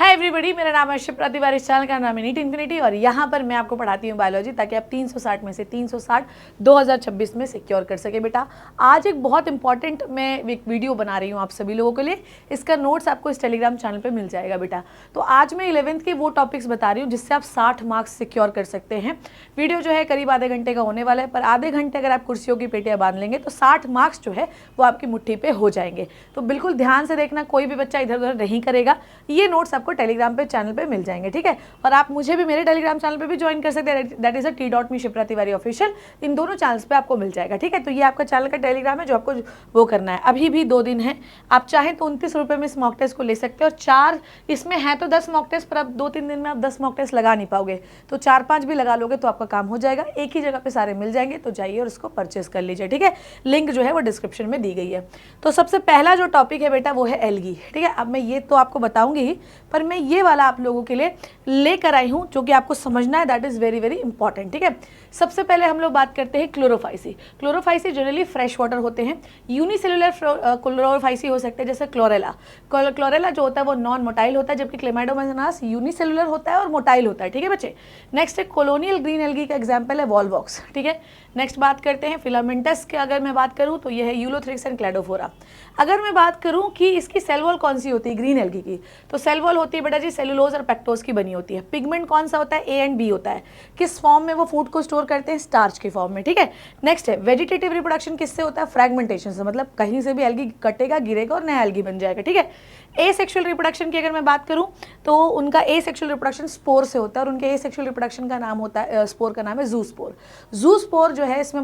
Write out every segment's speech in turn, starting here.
Hi everybody, मेरा नाम है शिप्रा तिवारी, इस चैनल का नाम है नीट इन्फिनिटी और यहाँ पर मैं आपको पढ़ाती हूँ बायोलॉजी ताकि आप 360 में से 360 2026 में सिक्योर कर सके। बेटा आज एक बहुत इंपॉर्टेंट मैं एक वीडियो बना रही हूँ आप सभी लोगों के लिए। इसका नोट्स आपको इस टेलीग्राम चैनल पर मिल जाएगा बेटा। तो आज मैं 11th के वो टॉपिक्स बता रही हूँ जिससे आप 60 मार्क्स सिक्योर कर सकते हैं। वीडियो जो है करीब आधे घंटे का होने वाला है, पर आधे घंटे अगर आप कुर्सियों की पेटियाँ बांध लेंगे तो 60 मार्क्स जो है वो आपकी मुट्ठी पे हो जाएंगे। तो बिल्कुल ध्यान से देखना, कोई भी बच्चा इधर उधर नहीं करेगा। ये नोट्स आपको टेलीग्राम पे चैनल पे मिल जाएंगे, ठीक है। और आप मुझे भी मेरे टेलीग्राम चैनल पे भी ज्वाइन कर सकते हैं, that is t.me Shipra Tiwari official. इन दोनों चैनल्स पे आपको मिल जाएगा, ठीक है। तो ये आपका चैनल का टेलीग्राम है जो आपको वो करना है। अभी भी 2 दिन है, आप चाहें तो 29 रुपये में इस मॉक टेस्ट को ले सकते हैं और 4 इसमें है तो 10 मॉक टेस्ट, पर अब 2-3 दिन में आप 10 मॉक टेस्ट लगा नहीं पाओगे, तो 4-5 भी लगा लोगे तो आपका काम हो जाएगा। एक ही जगह पे सारे मिल जाएंगे, तो जाइए और उसको परचेस कर लीजिए, ठीक है। लिंक जो है वो डिस्क्रिप्शन में दी गई है। तो सबसे पहला जो टॉपिक है बेटा वो है एल्गी, ठीक है। अब मैं ये तो आपको बताऊंगी ही, पर मैं ये वाला आप लोगों के लिए लेकर आई हूं जो कि आपको समझना है, that is very very important, ठीक है। सबसे पहले हम लोग बात करते हैं Chlorophyceae. Chlorophyceae generally fresh water होते हैं। यूनिसेलुलर क्लोरोफाइसी हो सकते हैं जैसे क्लोरेला। क्लोरेला जो होता है वो नॉन मोटाइल होता है, जबकि क्लेमाइडोमोनास यूनिसेलुलर होता है और मोटाइल होता है, ठीक है बच्चे। नेक्स्ट है कॉलोनियल ग्रीन एल्गी का एग्जाम्पल है वॉलवॉक्स, ठीक है। नेक्स्ट बात करते हैं फिलामेंटस की। अगर मैं बात करूं तो यह है यूलोथ्रिक्स एंड क्लैडोफोरा। अगर मैं बात करूं कि इसकी सेल वॉल कौन सी होती है ग्रीन एल्गी की, तो सेल वॉल होती है बेटा जी सेलुलोज और पेक्टोज की बनी होती है। पिगमेंट कौन सा होता है, ए एंड बी होता है। किस फॉर्म में वो फूड को स्टोर करते हैं, स्टार्च के फॉर्म में, ठीक है। नेक्स्ट है वेजिटेटिव रिप्रोडक्शन किससे होता है, फ्रैगमेंटेशन से, मतलब कहीं से भी एल्गी कटेगा, गिरेगा और नया एल्गी बन जाएगा, ठीक है। ए सेक्शुअल रिप्रोडक्शन की अगर मैं बात करूं तो उनका ए सेक्शुअल रिप्रोडक्शन स्पोर से होता है और उनके ए सेक्शुअल रिप्रोडक्शन का नाम होता है, स्पोर का नाम है जूस्पोर। जूस्पोर जो है इसमें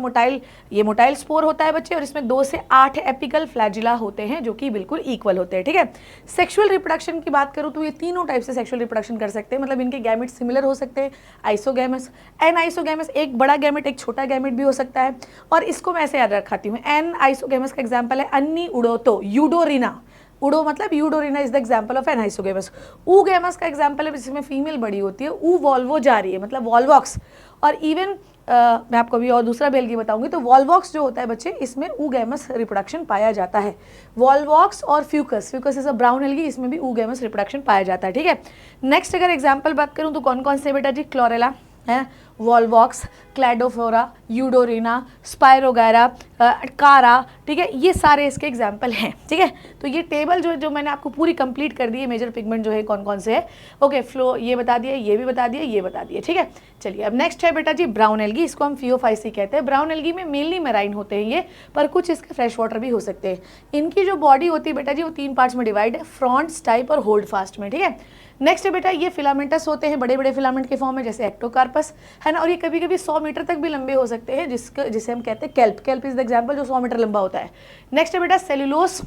ये मोटाइल स्पोर होता है बच्चे, और इसमें 2 से 8 एपिकल फ्लैजिला होते हैं जो कि बिल्कुल इक्वल होते हैं, ठीक है। सेक्सुअल रिप्रोडक्शन की बात करूं तो ये तीनों टाइप से सेक्सुअल रिप्रोडक्शन कर सकते हैं, मतलब इनके गैमेट सिमिलर हो सकते हैं। आइसोगैमस, एन आइसोगैमस, एक बड़ा गैमेट एक छोटा गैमेट भी हो सकता है। और इसको मैं ऐसे याद रखाती हूँ, एन आइसोगैमस का एग्जाम्पल है अन्नी उडोतो यूडोरिना। उडो मतलब Eudorina is the example of an isogamous. Oogamous का एग्जाम्पल है जिसमें फीमेल बड़ी होती है। ऊ वॉल्वो जा रही है मतलब वॉलवॉक्स। और इवन मैं आपको अभी और दूसरा बेल्गी बताऊंगी। तो वॉलवॉक्स जो होता है बच्चे, इसमें ऊगैमस रिप्रोडक्शन पाया जाता है। वॉलवॉक्स और Fucus, Fucus is a brown algae, इसमें भी ऊगैमस रिप्रोडक्शन पाया जाता है, ठीक है। नेक्स्ट अगर एग्जाम्पल बात करूँ तो कौन कौन से बेटा जी, क्लोरेला है, वॉलवॉक्स, क्लैडोफोरा, यूडोरिना, स्पायरोगैरा, कारा, ठीक है। ये सारे इसके एग्जाम्पल हैं, ठीक है। तो ये टेबल जो मैंने आपको पूरी कंप्लीट कर दी है, मेजर पिगमेंट जो है कौन कौन से है, ओके। फ्लो ये बता दिया, ये भी बता दिया, ये बता दिया, ठीक है। चलिए अब नेक्स्ट है बेटा जी ब्राउन एल्गी। इसको हम फियोफाइसी कहते हैं। ब्राउन एल्गी में मेनली मेराइन होते हैं ये, पर कुछ इसके फ्रेश वाटर भी हो सकते हैं। इनकी जो बॉडी होती है बेटा जी वो 3 पार्ट्स में डिवाइड है, फ्रॉन्ट्स, टाइप और होल्ड फास्ट में, ठीक है। नेक्स्ट है बेटा ये फिलामेंटस होते हैं, बड़े बड़े फिलामेंट के फॉर्म में, जैसे एक्टोकार्पस है ना। और ये कभी कभी 100 मीटर तक भी लंबे हो सकते हैं, जिसे हम कहते हैं kelp. Kelp is the example जो 100 मीटर लंबा होता है। नेक्स्ट है बेटा सेलुलोस।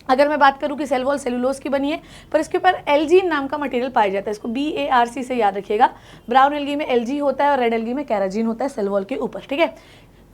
अगर मैं बात करूं कि सेल वॉल सेलुलोज की बनी है, पर इसके ऊपर एल्जीन नाम का मटेरियल पाया जाता है। इसको BARC से याद रखिएगा। ब्राउन एल्गी में एल्जी होता है और रेड एल्गी में कैराजीन होता है सेल वॉल के ऊपर, ठीक है।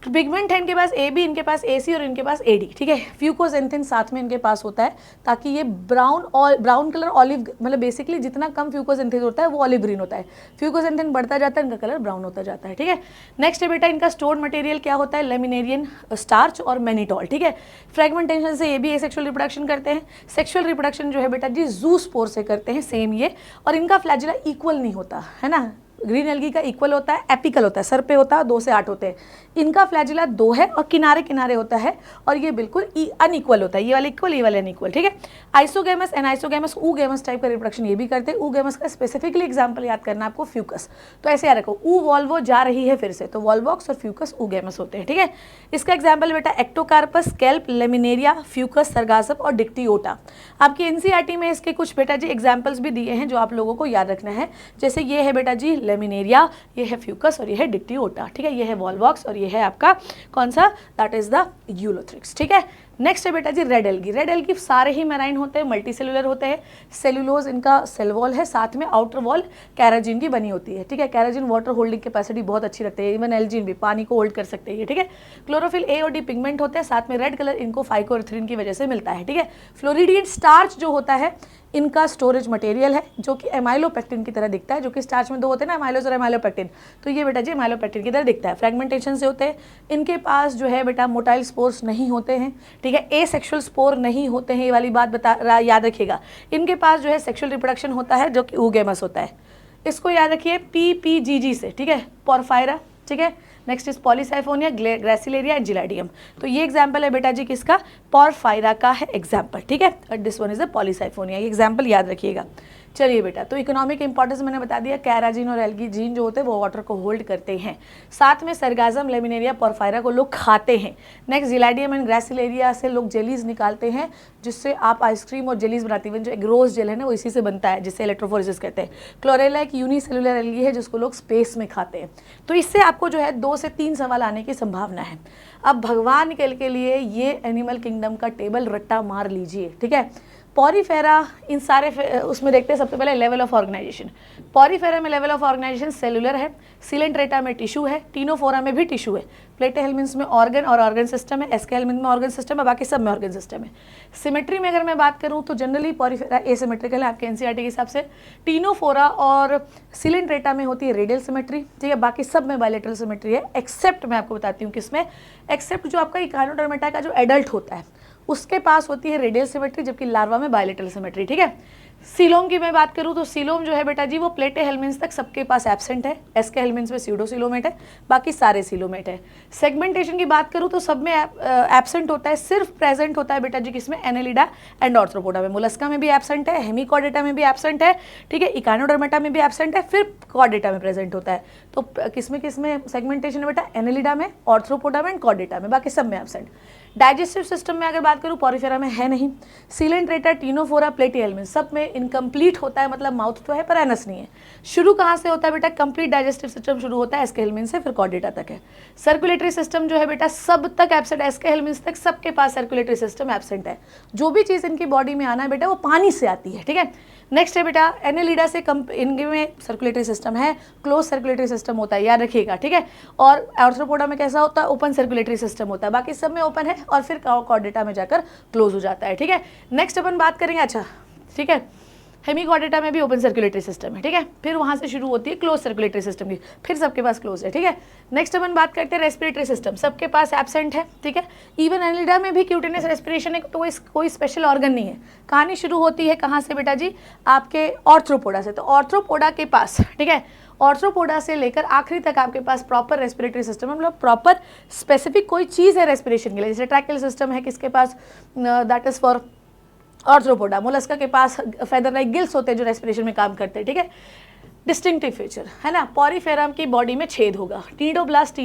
पिगमेंट है इनके पास AB, इनके पास AC और इनके पास AD, ठीक है। फ्यूकोजेंथिन साथ में इनके पास होता है ताकि ये ब्राउन कलर ऑलिव, मतलब बेसिकली जितना कम फ्यूकोजेंथिन होता है वो ऑलिव ग्रीन होता है। फ्यूकोजेंथिन बढ़ता जाता है, इनका कलर ब्राउन होता जाता है, ठीक है। नेक्स्ट है बेटा इनका स्टोर्ड मटेरियल क्या होता है, लेमिनेरियन स्टार्च और मैनिटॉल, ठीक है। फ्रेगमेंटेशन से ये भी एसेक्सुअल रिप्रोडक्शन करते हैं। सेक्सुअल रिप्रोडक्शन जो है बेटा जी जूस्पोर से करते हैं, सेम ये। और इनका फ्लैजिला इक्वल नहीं होता है ना, ग्रीन एल्गी का इक्वल होता है, एपिकल होता है, सर पे होता है, 2 से 8 होते हैं। इनका फ्लैजिला 2 है और किनारे किनारे होता है, और ये बिल्कुल अनइक्वल होता है, ये वाला इक्वल, ये वाला अनइक्वल, ठीक है। Isogamous and isogamous oogamous type का रिप्रोडक्शन ये भी करते हैं। ऊगैमस का स्पेसिफिकली एग्जाम्पल याद करना आपको, फ्यूकस। तो ऐसे याद रखो, ऊ वॉल्वो जा रही है फिर से, तो वॉलवॉक्स और फ्यूकस ऊगैमस होते हैं, ठीक है। इसका एग्जाम्पल बेटा एक्टोकार्पस, केल्प, लेमिनेरिया, फ्यूकस, सरगासप और डिक्टियोटा। आपकी NCERT में इसके कुछ बेटा जी एग्जाम्पल्स भी दिए हैं जो आप लोगों को याद रखना है। जैसे ये है बेटा जी लेमिनेरिया, ये है फ्यूकस और ये है डिक्टियोटा, ठीक है। ये है वॉलवॉक्स और ये है आपका कौन सा, दैट इज द यूलोथ्रिक्स, ठीक है। नेक्स्ट है बेटा जी रेड एल्गी। रेड एल्गी सारे ही मेराइन होते हैं, मल्टी सेलुलर होते हैं। सेलुलोज इनका सेल वॉल है, साथ में आउटर वॉल कैराजिन की बनी होती है, ठीक है। कैराजिन वाटर होल्डिंग कैपेसिटी बहुत अच्छी रखते हैं, इवन एल्जीन भी पानी को होल्ड कर सकते हैं, ठीक है। क्लोरोफिल A और D पिगमेंट होते हैं, साथ में रेड कलर इनको फाइकोएरिथ्रिन की वजह से मिलता है, ठीक है। फ्लोरिडियन स्टार्च जो होता है इनका स्टोरेज मटेरियल है जो कि एमाइलोपेक्टिन की तरह दिखता है, जो कि स्टार्च में दो होते हैं ना, एमाइलोज और एमाइलोपेक्टिन, तो ये बेटा जी एमाइलोपेक्टिन की तरह दिखता है, फ्रेगमेंटेशन से होते हैं। इनके पास जो है बेटा मोटाइल स्पोर्स नहीं होते हैं, ठीक है, एसेक्सुअल स्पोर नहीं होते हैं, ये वाली बात याद रखिएगा। इनके पास जो है सेक्सुअल रिप्रोडक्शन होता है जो कि oogamous होता है, इसको याद रखिए PPGG से, ठीक है, पोरफायरा, ठीक है। Next is polysiphonia, gracilaria and gelidium. तो ये एग्जाम्पल है बेटा जी किसका, पोरफायरा का है एग्जाम्पल, ठीक है, और this one is a Polysiphonia, ये एग्जाम्पल याद रखिएगा। चलिए बेटा, तो इकोनॉमिक इंपॉर्टेंस मैंने बता दिया, कैराजीन और एल्गीजीन जो होते हैं वो वाटर को होल्ड करते हैं। साथ में सरगाजम, लेमिनेरिया, पोरफायरा को लोग खाते हैं। नेक्स्ट जिलाडियम एंड ग्रेसिलेरिया से लोग जेलीज निकालते हैं, जिससे आप आइसक्रीम और जेलीज बनाती हैं। जो एक रोज जेल है ना वो इसी से बनता है, जिससे इलेक्ट्रोफोरेसिस कहते हैं। क्लोरेला एक यूनिसेलुलर एल्गी है जिसको लोग स्पेस में खाते हैं। तो इससे आपको जो है 2 से 3 सवाल आने की संभावना है। अब भगवान के लिए ये एनिमल किंगडम का टेबल रट्टा मार लीजिए, ठीक है। पॉरीफेरा, इन सारे उसमें देखते हैं सबसे पहले लेवल ऑफ ऑर्गेनाइजेशन। पॉरीफेरा में लेवल ऑफ ऑर्गेनाइजेशन सेलुलर है, सिलेंट्रेटा में टिश्यू है, टीनोफोरा में भी टिश्यू है, प्लेटेहेल्मिन्थ्स में ऑर्गन और ऑर्गन सिस्टम है, एस्केहेल्मिन्थ में ऑर्गन सिस्टम है, बाकी सब में ऑर्गन सिस्टम है। सिमेट्री में अगर मैं बात करूं तो जनरली पॉरीफेरा एसिमेट्रिकल है आपके एनसीईआरटी के हिसाब से। टीनोफोरा और सिलेंट्रेटा में होती है रेडियल सिमेट्री, ठीक है, बाकी सब में बायलैटरल सिमेट्री है, एक्सेप्ट मैं आपको बताती हूँ किसमें, एक्सेप्ट जो आपका इकाइनोडर्मेटा का जो एडल्ट होता है उसके पास होती है रेडियल सिमेट्री, जबकि लार्वा में बायलैटरल सिमेट्री, ठीक है। सीलोम की मैं बात करूं तो सीलोम जो है बेटा जी वो प्लेटेहेल्मिन्थ्स तक सबके पास एब्सेंट है, एस्केहेल्मिन्थ्स में स्यूडोसिलोमेट है, बाकी सारे सिलोमेट है। सेगमेंटेशन की बात करूं तो सब में एब्सेंट होता है, सिर्फ प्रेजेंट होता है बेटा जी किसमें, एनेलिडा एंड ऑर्थ्रोपोडा में। मोलस्का में भी एब्सेंट है, हेमिकॉर्डेटा में भी एब्सेंट है, ठीक है, इकाइनोडर्मेटा में भी एब्सेंट है, फिर कॉर्डेटा में प्रेजेंट होता है। तो किसमें सेगमेंटेशन है बेटा, एनेलिडा में, ऑर्थ्रोपोडा में एंड कॉर्डेटा में, बाकी सब में एब्सेंट। डाइजेस्टिव सिस्टम में अगर बात करूँ पॉरीफेरा में है नहीं, सिलेंट्रेटा, टीनोफोरा, प्लेटिहेल्मिन्थ सब में इनकम्प्लीट होता है, मतलब माउथ तो है पर एनस नहीं है। शुरू कहाँ से होता है बेटा, कंप्लीट डाइजेस्टिव सिस्टम शुरू होता है एस्केहेल्मिन्थ से, फिर कॉर्डेटा तक है। सर्कुलेटरी सिस्टम जो है बेटा सब तक एब्सेंट, एस्केहेल्मिन्थ तक सबके पास सर्कुलेटरी सिस्टम एब्सेंट है। जो भी चीज़ इनकी बॉडी में आना है बेटा वो पानी से आती है, ठीक है। नेक्स्ट है बेटा एनेलिडा से इनके में सर्कुलेटरी सिस्टम है, क्लोज सर्कुलेटरी सिस्टम होता है, याद रखिएगा, ठीक है। और आर्थ्रोपोडा में कैसा होता है, ओपन सर्कुलेटरी सिस्टम होता है, बाकी सब में ओपन है और फिर कॉर्डेटा में जाकर क्लोज हो जाता है, ठीक है। नेक्स्ट अपन बात करेंगे, अच्छा ठीक है, हेमिकॉर्डेटा में भी ओपन सर्कुलेटरी सिस्टम है, ठीक है, फिर वहाँ से शुरू होती है क्लोज सर्कुलेटरी सिस्टम की, फिर सबके पास क्लोज है, ठीक है। नेक्स्ट अपन बात करते हैं रेस्पिरेटरी सिस्टम, सबके पास एब्सेंट है, ठीक है। इवन एनेलिडा में भी क्यूटेनियस रेस्पिरेशन है, तो कोई स्पेशल ऑर्गन नहीं है। कहानी शुरू होती है कहाँ से बेटा जी, आपके ऑर्थ्रोपोडा से। तो ऑर्थ्रोपोडा के पास, ठीक है, ऑर्थ्रोपोडा से लेकर आखिरी तक आपके पास प्रॉपर रेस्पिरेटरी सिस्टम है, मतलब प्रॉपर स्पेसिफिक कोई चीज़ है रेस्पिरेशन के लिए। जैसे ट्रैकियल सिस्टम है किसके पास, that is for arthropoda. Mollusca के पास फेदर लाइक गिल्स होते हैं जो रेस्पिरेशन में काम करते हैं, ठीक है। डिस्टिंक्टिव फीचर है ना, पॉरीफेरा की बॉडी में छेद होगा, टीडोब्लास्ट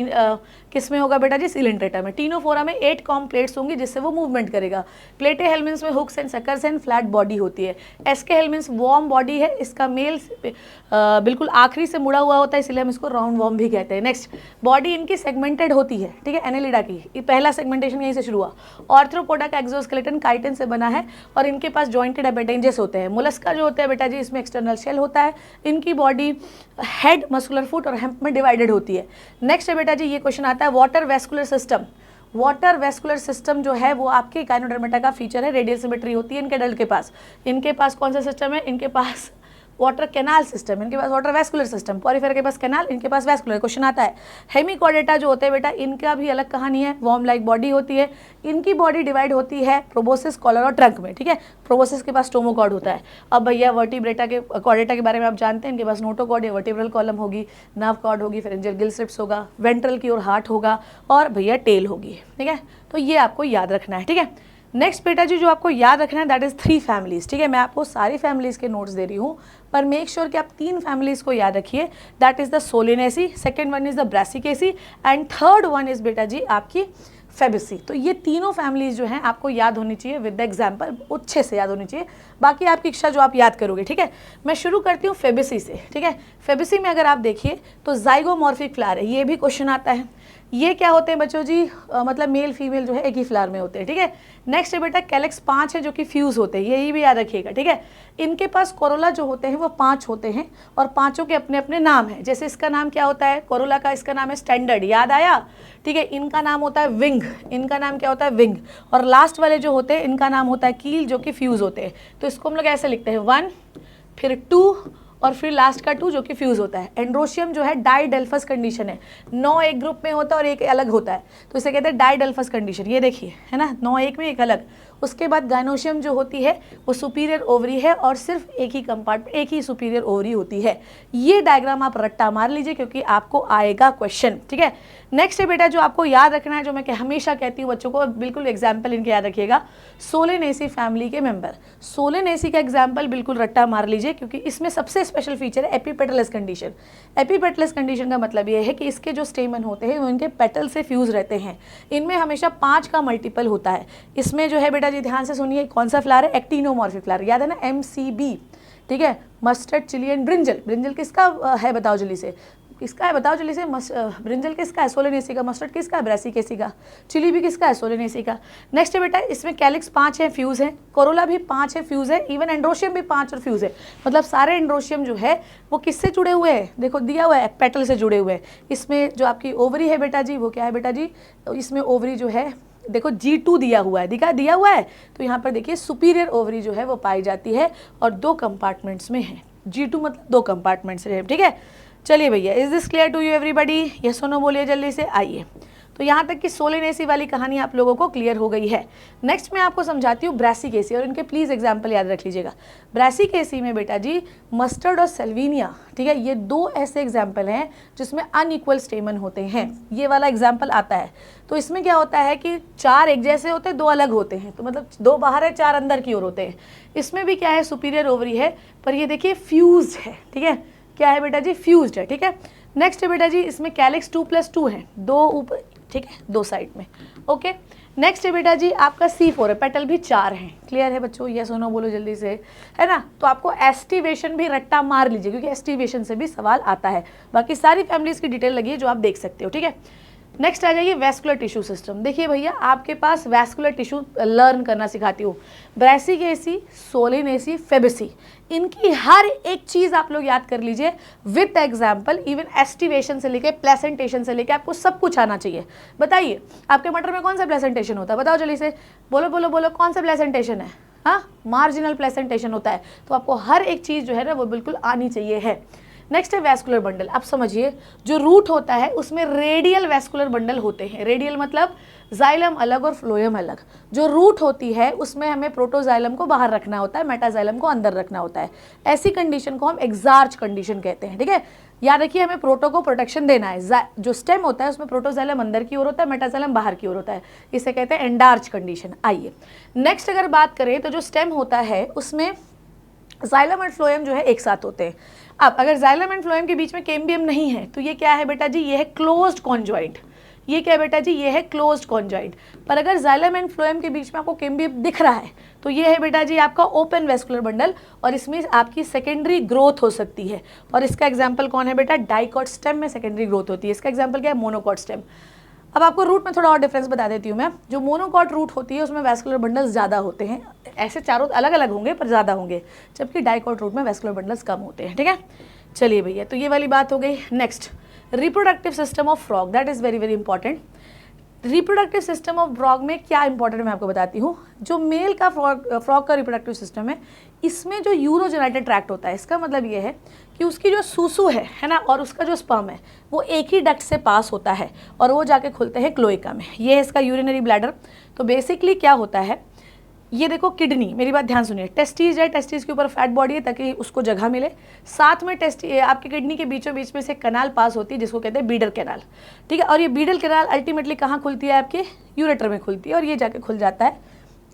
किस में होगा बेटा जी, सिलेंट्रेटा में। टीनोफोरा में 8 कॉम प्लेट्स होंगी जिससे वो मूवमेंट करेगा। प्लेटेहेल्मिन्थ्स में hooks and suckers and flat body होती है। एस्केहेल्मिन्थ्स वार्म बॉडी है, इसका मेल बिल्कुल आखिरी से मुड़ा हुआ होता है, इसलिए हम इसको राउंड वॉर्म भी कहते हैं। नेक्स्ट, बॉडी इनकी सेगमेंटेड होती है, ठीक है, एनेलिडा की पहला सेगमेंटेशन यहीं से शुरू हुआ। ऑर्थ्रोपोडा का एक्सोस्केलेटन काइटिन से बना है और इनके पास जॉइंटेड एपेंडेजेस होते हैं। मोलस्का जो होता है बेटा जी इसमें एक्सटर्नल शेल होता है, इनकी बॉडी हेड, मस्कुलर फुट और हेम्प में डिवाइडेड होती है। नेक्स्ट है बेटा जी, ये क्वेश्चन आता है water vascular system. Water vascular system जो है वो आपके इकाइनोडर्मेटा का फीचर है, रेडियल सिमेट्री होती है इनके एडल्ट के पास। इनके पास कौन सा सिस्टम है, इनके पास वाटर कैनाल सिस्टम, इनके पास वाटर वेस्कुलर सिस्टम। पॉरीफेरा के पास कैनाल, इनके पास वेस्कुलर। क्वेश्चन आता है हेमिकॉर्डेटा जो होते हैं बेटा इनका भी अलग कहानी है, वॉर्म लाइक बॉडी होती है। इनकी बॉडी डिवाइड होती है प्रोबोसिस, कॉलर और ट्रंक में, ठीक है। प्रोबोसिस के पास स्टोमोकॉर्ड होता है। अब भैया वर्टिब्रेटा के कॉर्डेटा के बारे में आप जानते हैं, इनके पास नोटोकॉर्ड या वर्टिब्रल कॉलम होगी, नर्व कॉर्ड होगी, फेरेंजियल गिल स्ट्रिप्स होगा, वेंट्रल की ओर हार्ट होगा और भैया टेल होगी, ठीक है। तो ये आपको याद रखना है, ठीक है। नेक्स्ट बेटा जी जो आपको याद रखना है दैट इज़ 3 फैमिलीज, ठीक है। मैं आपको सारी फैमिलीज़ के नोट्स दे रही हूँ, पर मेक श्योर कि आप 3 फैमिलीज़ को याद रखिए। That is the Solanaceae, second one is the Brassicaceae and third one is बेटा जी आपकी फेबिसी। तो ये तीनों फैमिलीज जो हैं आपको याद होनी चाहिए विद द एग्जाम्पल, अच्छे से याद होनी चाहिए, बाकी आपकी इच्छा जो आप याद करोगे, ठीक है। मैं शुरू करती हूँ फेबिसी से, ठीक है। फेबिसी में अगर आप देखिए तो जाइगोमॉर्फिक फ्लावर है, ये भी क्वेश्चन आता है। ये क्या होते हैं बच्चों जी, मतलब मेल फीमेल जो है एक ही फ्लावर में होते हैं, ठीक है। नेक्स्ट है बेटा कैलेक्स 5 है जो कि फ्यूज होते हैं, यही भी याद रखिएगा, ठीक है। इनके पास कोरोला जो होते हैं वो 5 होते हैं और पांचों के अपने अपने नाम हैं। जैसे इसका नाम क्या होता है कोरोला का, इसका नाम है स्टैंडर्ड, याद आया, ठीक है। इनका नाम होता है विंग, इनका नाम क्या होता है विंग, और लास्ट वाले जो होते हैं इनका नाम होता है कील, जो कि फ्यूज होते हैं। तो इसको हम लोग ऐसे लिखते हैं 1, फिर 2 और फिर लास्ट का 2 जो कि फ्यूज होता है। एंड्रोशियम जो है डाइडेल्फस कंडीशन है, 9 एक ग्रुप में होता है और एक अलग होता है, तो इसे कहते हैं डाइडेल्फस कंडीशन। ये देखिए है ना, 9 एक में एक अलग। उसके बाद गाइनोशियम जो होती है वो सुपीरियर ओवरी है और सिर्फ एक ही कंपार्टमेंट, एक ही सुपीरियर ओवरी होती है। ये डायग्राम आप रट्टा मार लीजिए क्योंकि आपको आएगा क्वेश्चन, ठीक है। नेक्स्ट है बेटा जो आपको याद रखना है, जो मैं हमेशा कहती हूँ बच्चों को, बिल्कुल एग्जाम्पल इनके याद रखिएगा, सोलेनेसी फैमिली के मेंबर। सोलेनेसी का एग्जाम्पल बिल्कुल रट्टा मार लीजिए क्योंकि इसमें सबसे स्पेशल फीचर है एपीपेटलस कंडीशन। एपीपेटलस कंडीशन का मतलब ये है कि इसके जो स्टेमन होते हैं वो इनके पेटल से फ्यूज रहते हैं। इनमें हमेशा 5 का मल्टीपल होता है। इसमें जो है बेटा जी ध्यान से सुनिए, कौन सा फ्लावर है, एक्टिनोमॉर्फिक फ्लावर, याद है ना, MCB, ठीक है। Mustard, chilli and brinjal. Brinjal किसका है बताओ जल्दी से, किसका है बताओ जल्दी से, ब्रिंजल किसका है, सोलेनेसी का। मस्टर्ड किसका है, ब्रासिकेसी का। चिली भी किसका है, सोलेनेसी का। नेक्स्ट है बेटा इसमें कैलिक्स 5 है, फ्यूज है। कोरोला भी 5 है, फ्यूज है। इवन एंड्रोशियम भी 5 और फ्यूज है। मतलब सारे एंड्रोशियम जो है वो किससे जुड़े हुए हैं, देखो दिया हुआ है पेटल से जुड़े हुए हैं। इसमें जो आपकी ओवरी है बेटा जी वो क्या है बेटा जी, इसमें ओवरी जो है देखो G2 दिया हुआ है, दिया हुआ है। तो यहाँ पर देखिए सुपीरियर ओवरी जो है वो पाई जाती है और 2 कंपार्टमेंट्स में है। G2 मतलब 2 कंपार्टमेंट्स है, ठीक है। चलिए भैया, is this clear to you everybody, yes और नो बोलिए जल्दी से। आइए, तो यहाँ तक कि सोलेनेसी वाली कहानी आप लोगों को क्लियर हो गई है। नेक्स्ट मैं आपको समझाती हूँ ब्रासिकेसी, और इनके प्लीज़ एग्जाम्पल याद रख लीजिएगा। ब्रासिकेसी में बेटा जी मस्टर्ड और सेल्विनिया, ठीक है, ये 2 ऐसे एग्जाम्पल हैं जिसमें अनइक्वल स्टेमन होते हैं। ये वाला एग्जाम्पल आता है। तो इसमें क्या होता है कि 4 एक जैसे होते हैं, 2 अलग होते हैं, तो मतलब 2 बाहर है 4 अंदर की ओर होते हैं। इसमें भी क्या है, सुपीरियर ओवरी है, पर ये देखिए फ्यूज है, ठीक है। क्या है बेटा जी, फ्यूज्ड है, ठीक है। नेक्स्ट है बेटा जी इसमें कैलिक्स 2+2 है, 2 ऊपर, ठीक है, 2 साइड में, ओके। नेक्स्ट है बेटा जी आपका C4 है, पेटल भी 4 हैं। क्लियर है बच्चों, ये सुनो बोलो जल्दी से, है ना। तो आपको एस्टिवेशन भी रट्टा मार लीजिए क्योंकि एस्टिवेशन से भी सवाल आता है। बाकी सारी फैमिलीज की डिटेल लगी है जो आप देख सकते हो, ठीक है। नेक्स्ट आ जाइए वैस्कुलर टिश्यू सिस्टम। देखिए भैया आपके पास वैस्कुलर टिश्यू लर्न करना सिखाती हूँ। ब्रासिकेसी, सोलेनेसी, फेबेसी, इनकी हर एक चीज़ आप लोग याद कर लीजिए विद एग्जाम्पल। इवन एस्टिवेशन से लेके प्लेसेंटेशन से लेके आपको सब कुछ आना चाहिए। बताइए आपके मटर में कौन सा प्लेसेंटेशन होता है, बताओ जल्दी से, बोलो बोलो बोलो, कौन सा प्लेसेंटेशन है, हाँ, मार्जिनल प्लेसेंटेशन होता है। तो आपको हर एक चीज़ जो है ना वो बिल्कुल आनी चाहिए है। नेक्स्ट है वैस्कुलर बंडल। अब समझिए, जो रूट होता है उसमें रेडियल वैस्कुलर बंडल होते हैं। रेडियल मतलब जाइलम अलग और फ्लोएम अलग। जो रूट होती है उसमें हमें प्रोटोजाइलम को बाहर रखना होता है, मेटाजाइलम को अंदर रखना होता है। ऐसी कंडीशन को हम एक्सार्च कंडीशन कहते हैं, ठीक है। याद रखिए हमें प्रोटो को प्रोटेक्शन देना है। जो स्टेम होता है उसमें प्रोटोजाइलम अंदर की ओर होता है, मेटाजाइलम बाहर की ओर होता है, इसे कहते हैं एंडार्च कंडीशन। आइए नेक्स्ट अगर बात करें तो जो स्टेम होता है उसमें जाइलम और फ्लोएम जो है एक साथ होते हैं। अब अगर जाइलम एंड फ्लोएम के बीच में कैम्बियम नहीं है तो ये क्या है बेटा जी, ये है क्लोज्ड कॉन्जॉइंट। ये क्या है बेटा जी, ये है क्लोज्ड कॉन्जॉइंट। पर अगर जाइलम एंड फ्लोएम के बीच में आपको कैम्बियम दिख रहा है तो ये है बेटा जी आपका ओपन वैस्कुलर बंडल, और इसमें आपकी सेकेंडरी ग्रोथ हो सकती है। और इसका एग्जाम्पल कौन है बेटा, डाइकॉट स्टेम में सेकेंडरी ग्रोथ होती है। इसका एग्जाम्पल क्या है, मोनोकॉट स्टेम। अब आपको रूट में थोड़ा और डिफरेंस बता देती हूँ मैं। जो मोनोकॉट रूट होती है उसमें वैस्कुलर बंडल्स ज़्यादा होते हैं, ऐसे चारों अलग अलग होंगे पर ज़्यादा होंगे, जबकि डाइकॉट रूट में वैस्कुलर बंडल्स कम होते हैं, ठीक है। चलिए भैया, तो ये वाली बात हो गई। Next reproductive system of frog, that is very very important. Reproductive system of frog में क्या इंपॉर्टेंट मैं आपको बताती हूँ। जो मेल का फ्रॉग का रिप्रोडक्टिव सिस्टम है, इसमें जो यूरोजेनाइटेड ट्रैक्ट होता है, इसका मतलब ये है कि उसकी जो सूसू है ना, और उसका जो स्पर्म है वो एक ही डक्ट से पास होता है और वो जाके खुलते हैं क्लोएका में। ये है इसका यूरिनरी ब्लैडर। तो बेसिकली क्या होता है, ये देखो किडनी, मेरी बात ध्यान सुनिए, टेस्टीज है, टेस्टीज के ऊपर फैट बॉडी है ताकि उसको जगह मिले। साथ में आपकी किडनी के बीचों बीच में से कनाल पास होती है जिसको कहते हैं बीडल कैनाल, ठीक है। और ये बीडल कैनाल अल्टीमेटली कहाँ खुलती है, आपके यूरेटर में खुलती है, और ये जाके खुल जाता है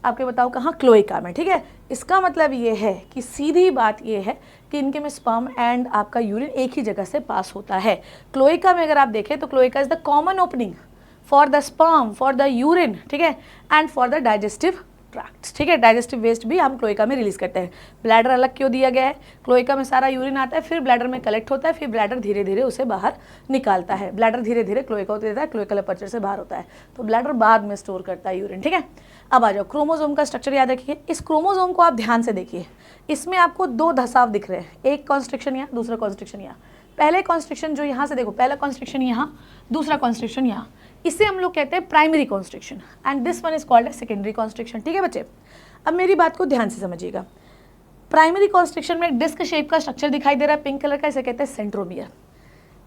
आपके बताओ कहाँ, क्लोएका में, ठीक है। इसका मतलब ये है कि सीधी बात ये है कि इनके में स्पर्म एंड आपका यूरिन एक ही जगह से पास होता है। क्लोएका में अगर आप देखें तो cloaca is the common opening for the sperm, for the urine, ठीक है, and for the digestive tract, ठीक है। डाइजेस्टिव वेस्ट भी हम क्लोएका में रिलीज करते हैं। ब्लैडर अलग क्यों दिया गया है, क्लोएका में सारा यूरिन आता है, फिर ब्लैडर में कलेक्ट होता है, फिर ब्लैडर धीरे धीरे उसे बाहर निकालता है। ब्लैडर धीरे धीरे क्लोएका होता है, क्लोएकल अपर्चर से बाहर होता है, तो ब्लैडर बाद में स्टोर करता है यूरिन, ठीक है। अब आ जाओ, क्रोमोसोम का स्ट्रक्चर याद रखिए। इस क्रोमोसोम को आप ध्यान से देखिए, इसमें आपको दो धसाव दिख रहे हैं, एक कॉन्स्ट्रिक्शन यहाँ, दूसरा कॉन्स्ट्रिक्शन यहाँ। पहले कॉन्स्ट्रिक्शन जो यहाँ से देखो, पहला कॉन्स्ट्रिक्शन यहाँ, दूसरा कॉन्स्ट्रिक्शन यहाँ, इसे हम लोग कहते हैं primary constriction and this one is called as secondary constriction, ठीक है बच्चे। अब मेरी बात को ध्यान से समझिएगा। प्राइमरी कॉन्स्ट्रिक्शन में डिस्क शेप का स्ट्रक्चर दिखाई दे रहा है पिंक कलर का, इसे कहते हैं सेंट्रोमियर।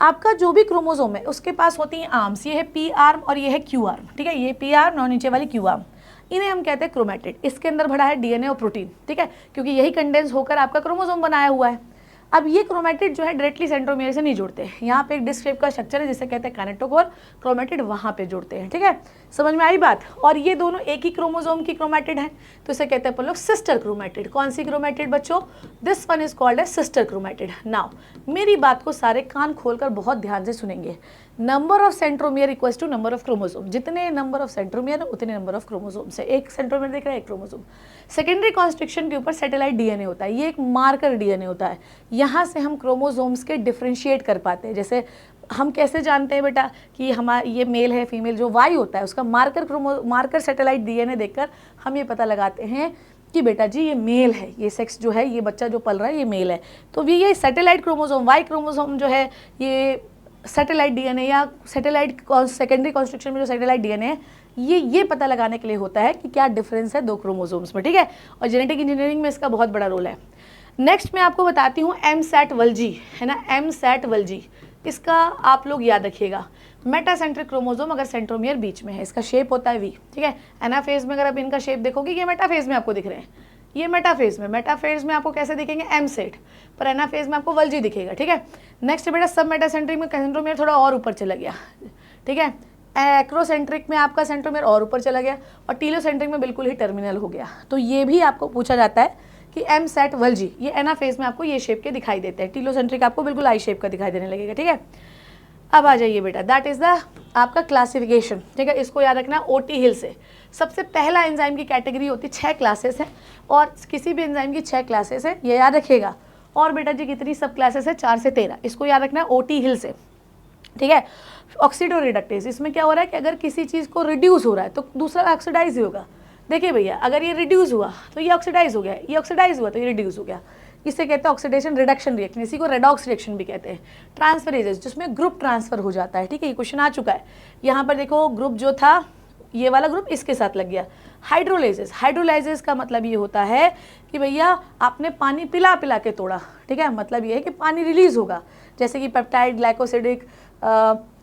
आपका जो भी क्रोमोसोम है उसके पास होती हैं आर्म्स, ये है पी आर्म और ये है क्यू आर्म, ठीक है। ये पी आर्म और नीचे वाली क्यू आर्म, इन्हें हम कहते हैं क्रोमैटिड। इसके अंदर भरा है डीएनए और प्रोटीन, ठीक है, क्योंकि यही कंडेंस होकर आपका क्रोमोसोम बनाया हुआ है। अब ये क्रोमैटिड जो है डायरेक्टली सेंट्रोमियर से नहीं जुड़ते, यहाँ पे एक डिस्क शेप का स्ट्रक्चर है जिसे कहते हैं काइनेटोकोर, क्रोमैटिड वहाँ पे जुड़ते हैं, ठीक है। समझ में आई बात। और ये दोनों एक ही क्रोमोसोम की क्रोमैटिड है, तो इसे कहते हैं अपन लोग सिस्टर क्रोमैटिड। कौन सी क्रोमैटिड बच्चों, this one is called as sister chromatid. Now मेरी बात को सारे कान खोलकर बहुत ध्यान से सुनेंगे। Number of centromere equals to number of chromosome, जितने नंबर ऑफ सेंट्रोमियर उतने नंबर ऑफ क्रोमोसोम से। एक सेंट्रोमियर देख रहे हैं, एक क्रोमोसोम। सेकेंडरी कॉन्स्ट्रिक्शन के ऊपर सैटेलाइट डीएनए होता है, ये एक मार्कर डीएनए होता है, यहाँ से हम क्रोमोसोम्स के डिफ्रेंशिएट कर पाते हैं। जैसे हम कैसे जानते हैं बेटा कि हमारा ये मेल है फीमेल, जो वाई होता है उसका मार्कर सैटेलाइट डीएनए देखकर हम ये पता लगाते हैं कि बेटा जी ये मेल है, ये सेक्स जो है, ये बच्चा जो पल रहा है ये मेल है। तो ये सैटेलाइट क्रोमोसोम, वाई क्रोमोसोम जो है, ये सैटेलाइट डीएनए या सैटेलाइट सेकेंडरी कॉन्स्ट्रिक्शन में जो सैटेलाइट डीएनए है, ये पता लगाने के लिए होता है कि क्या डिफरेंस है दो क्रोमोसोम्स में, ठीक है। और जेनेटिक इंजीनियरिंग में इसका बहुत बड़ा रोल है। नेक्स्ट मैं आपको बताती हूँ एमसैट वल्जी, है ना, एमसैट वल्जी। इसका आप लोग याद रखिएगा, मेटासेंट्रिक क्रोमोसोम अगर सेंट्रोमियर बीच में है, इसका शेप होता है वी, ठीक है। एनाफेज में अगर आप इनका शेप देखोगे, ये मेटाफेज में आपको दिख रहे हैं, ये मेटाफेज में आपको कैसे दिखेंगे, एमसेट, पर एनाफेज में आपको वल्जी दिखेगा, ठीक है। नेक्स्ट बेटा सब मेटासेंट्रिक में सेंट्रोमियर थोड़ा और ऊपर चला गया, ठीक है। एक्रोसेंट्रिक में आपका सेंट्रोमियर और ऊपर चला गया और टीलोसेंट्रिक में बिल्कुल ही टर्मिनल हो गया। तो ये भी आपको पूछा जाता है कि एमसैट वल्जी, ये एनाफेज में आपको ये शेप के दिखाई देते हैं, टीलोसेंट्रिक आपको बिल्कुल आई शेप का दिखाई देने लगेगा, ठीक है। अब आ जाइए बेटा, दैट इज द आपका क्लासिफिकेशन, ठीक है। इसको याद रखना ओटी हिल से। सबसे पहला एंजाइम की कैटेगरी होती है, 6 क्लासेस है और किसी भी एंजाइम की 6 क्लासेस है, ये याद रखिएगा। और बेटा जी कितनी सब क्लासेस है, 4 से 13, इसको याद रखना है ओटी हिल से, ठीक है। ऑक्सीडो रिडक्टेज, इसमें क्या हो रहा है कि अगर किसी चीज़ को रिड्यूस हो रहा है तो दूसरा ऑक्सीडाइज ही होगा। देखिए भैया, अगर ये रिड्यूस हुआ तो ये ऑक्सीडाइज हो गया, ये ऑक्सीडाइज हुआ तो ये रिड्यूस हो गया, इसे कहते हैं ऑक्सीडेशन रिडक्शन रिएक्शन, इसी को रेडॉक्स रिएक्शन भी कहते हैं। ट्रांसफरेजेस, जिसमें ग्रुप ट्रांसफर हो जाता है, ठीक है, ये क्वेश्चन आ चुका है। यहाँ पर देखो ग्रुप जो था, ये वाला ग्रुप इसके साथ लग गया। हाइड्रोलाइजेस, हाइड्रोलाइजेस का मतलब ये होता है कि भैया आपने पानी पिला पिला के तोड़ा, ठीक है, मतलब ये है कि पानी रिलीज होगा, जैसे कि पेप्टाइड, ग्लाइकोसिडिक,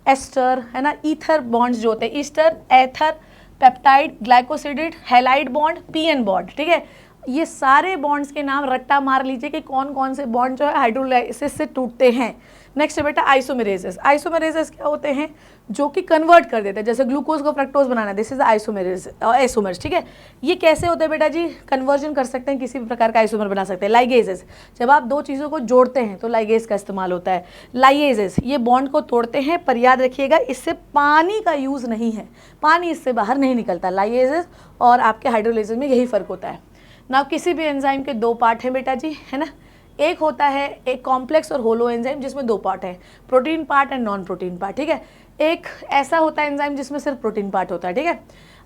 एस्टर, है ना, ईथर बॉन्ड्स जो होते हैं, ester, ether, peptide, glycosidic, halide bond, PN bond, ठीक है। ये सारे बॉन्ड्स के नाम रट्टा मार लीजिए कि कौन कौन से बॉन्ड जो है हाइड्रोलाइसिस से टूटते हैं। नेक्स्ट है बेटा आइसोमेरेजेस। आइसोमेरेजेस क्या होते हैं, जो कि कन्वर्ट कर देते हैं, जैसे ग्लूकोज को fructose banana, this is isomerase, isomers, ठीक है। ये कैसे होते हैं बेटा जी, कन्वर्जन कर सकते हैं, किसी भी प्रकार का आइसोमर बना सकते हैं। लाइगेजेस, जब आप दो चीज़ों को जोड़ते हैं तो लाइगेज का इस्तेमाल होता है। लाइगेजेस ये बॉन्ड को तोड़ते हैं, पर याद रखिएगा इससे पानी का यूज़ नहीं है, पानी इससे बाहर नहीं निकलता। लाइगेजेस और आपके हाइड्रोलाइजेस में यही फ़र्क होता है ना। किसी भी एंजाइम के 2 पार्ट हैं बेटा जी, है ना, एक होता है एक कॉम्प्लेक्स और होलो एंजाइम जिसमें 2 पार्ट हैं, protein part and non protein part, ठीक है। एक ऐसा होता है एंजाइम जिसमें सिर्फ प्रोटीन पार्ट होता है, ठीक है।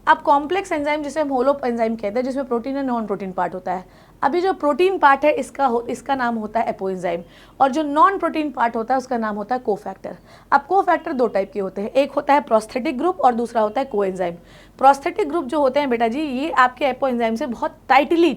अब कॉम्प्लेक्स एंजाइम जिसे हम होलो एंजाइम कहते हैं, जिसमें प्रोटीन और नॉन प्रोटीन पार्ट होता है। अभी जो प्रोटीन पार्ट है इसका नाम होता है एपो एंजाइम, और जो नॉन प्रोटीन पार्ट होता है उसका नाम होता है कोफैक्टर। अब कोफैक्टर 2 टाइप के होते हैं, एक होता है प्रोस्थेटिक ग्रुप और दूसरा होता है कोएंजाइम। प्रोस्थेटिक ग्रुप जो होते हैं बेटा जी, ये आपके एपो एंजाइम से बहुत टाइटली